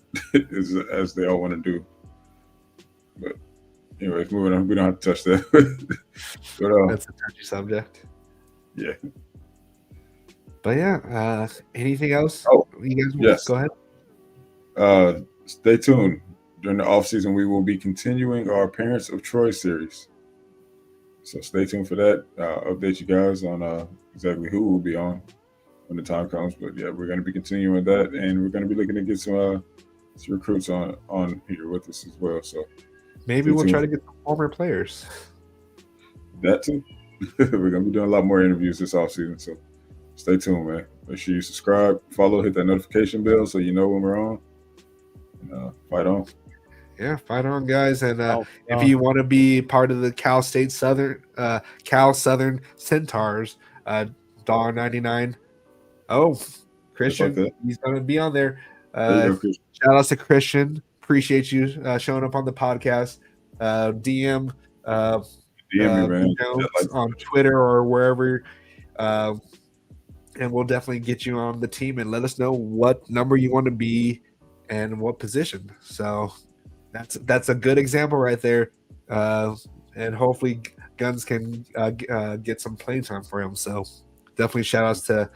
as they all want to do. But anyways, moving on. We don't have to touch that. But, that's a touchy subject. Yeah. But yeah, anything else? Oh, you guys yes. Go ahead. Stay tuned. During the offseason, we will be continuing our Parents of Troy series. So stay tuned for that. Update you guys on exactly who will be on when the time comes. But yeah, we're going to be continuing that, and we're going to be looking to get some recruits on here with us as well. So maybe we'll try to get some former players. That too. We're going to be doing a lot more interviews this offseason. So stay tuned, man. Make sure you subscribe, follow, hit that notification bell so you know when we're on. And, fight on. Yeah, fight on, guys. And if you want to be part of the Cal Southern Centaurs, $1.99. Oh, Christian, he's going to be on there. Shout out to Christian. Appreciate you showing up on the podcast. DM me, man. On Twitter or wherever. And we'll definitely get you on the team and let us know what number you want to be and what position. So that's a good example right there. And hopefully Guns can get some playing time for him. So definitely shout outs to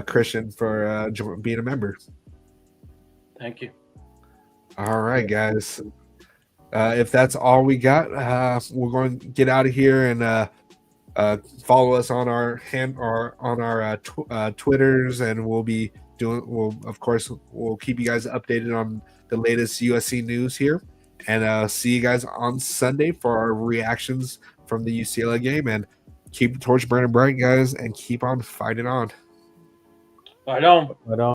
Christian for being a member. Thank you. All right, guys. If that's all we got, we're going to get out of here and follow us on our Twitters, and we'll keep you guys updated on the latest USC news here, and see you guys on Sunday for our reactions from the UCLA game. And keep the torch burning bright, guys, and keep on fighting on. Fight on. Fight on.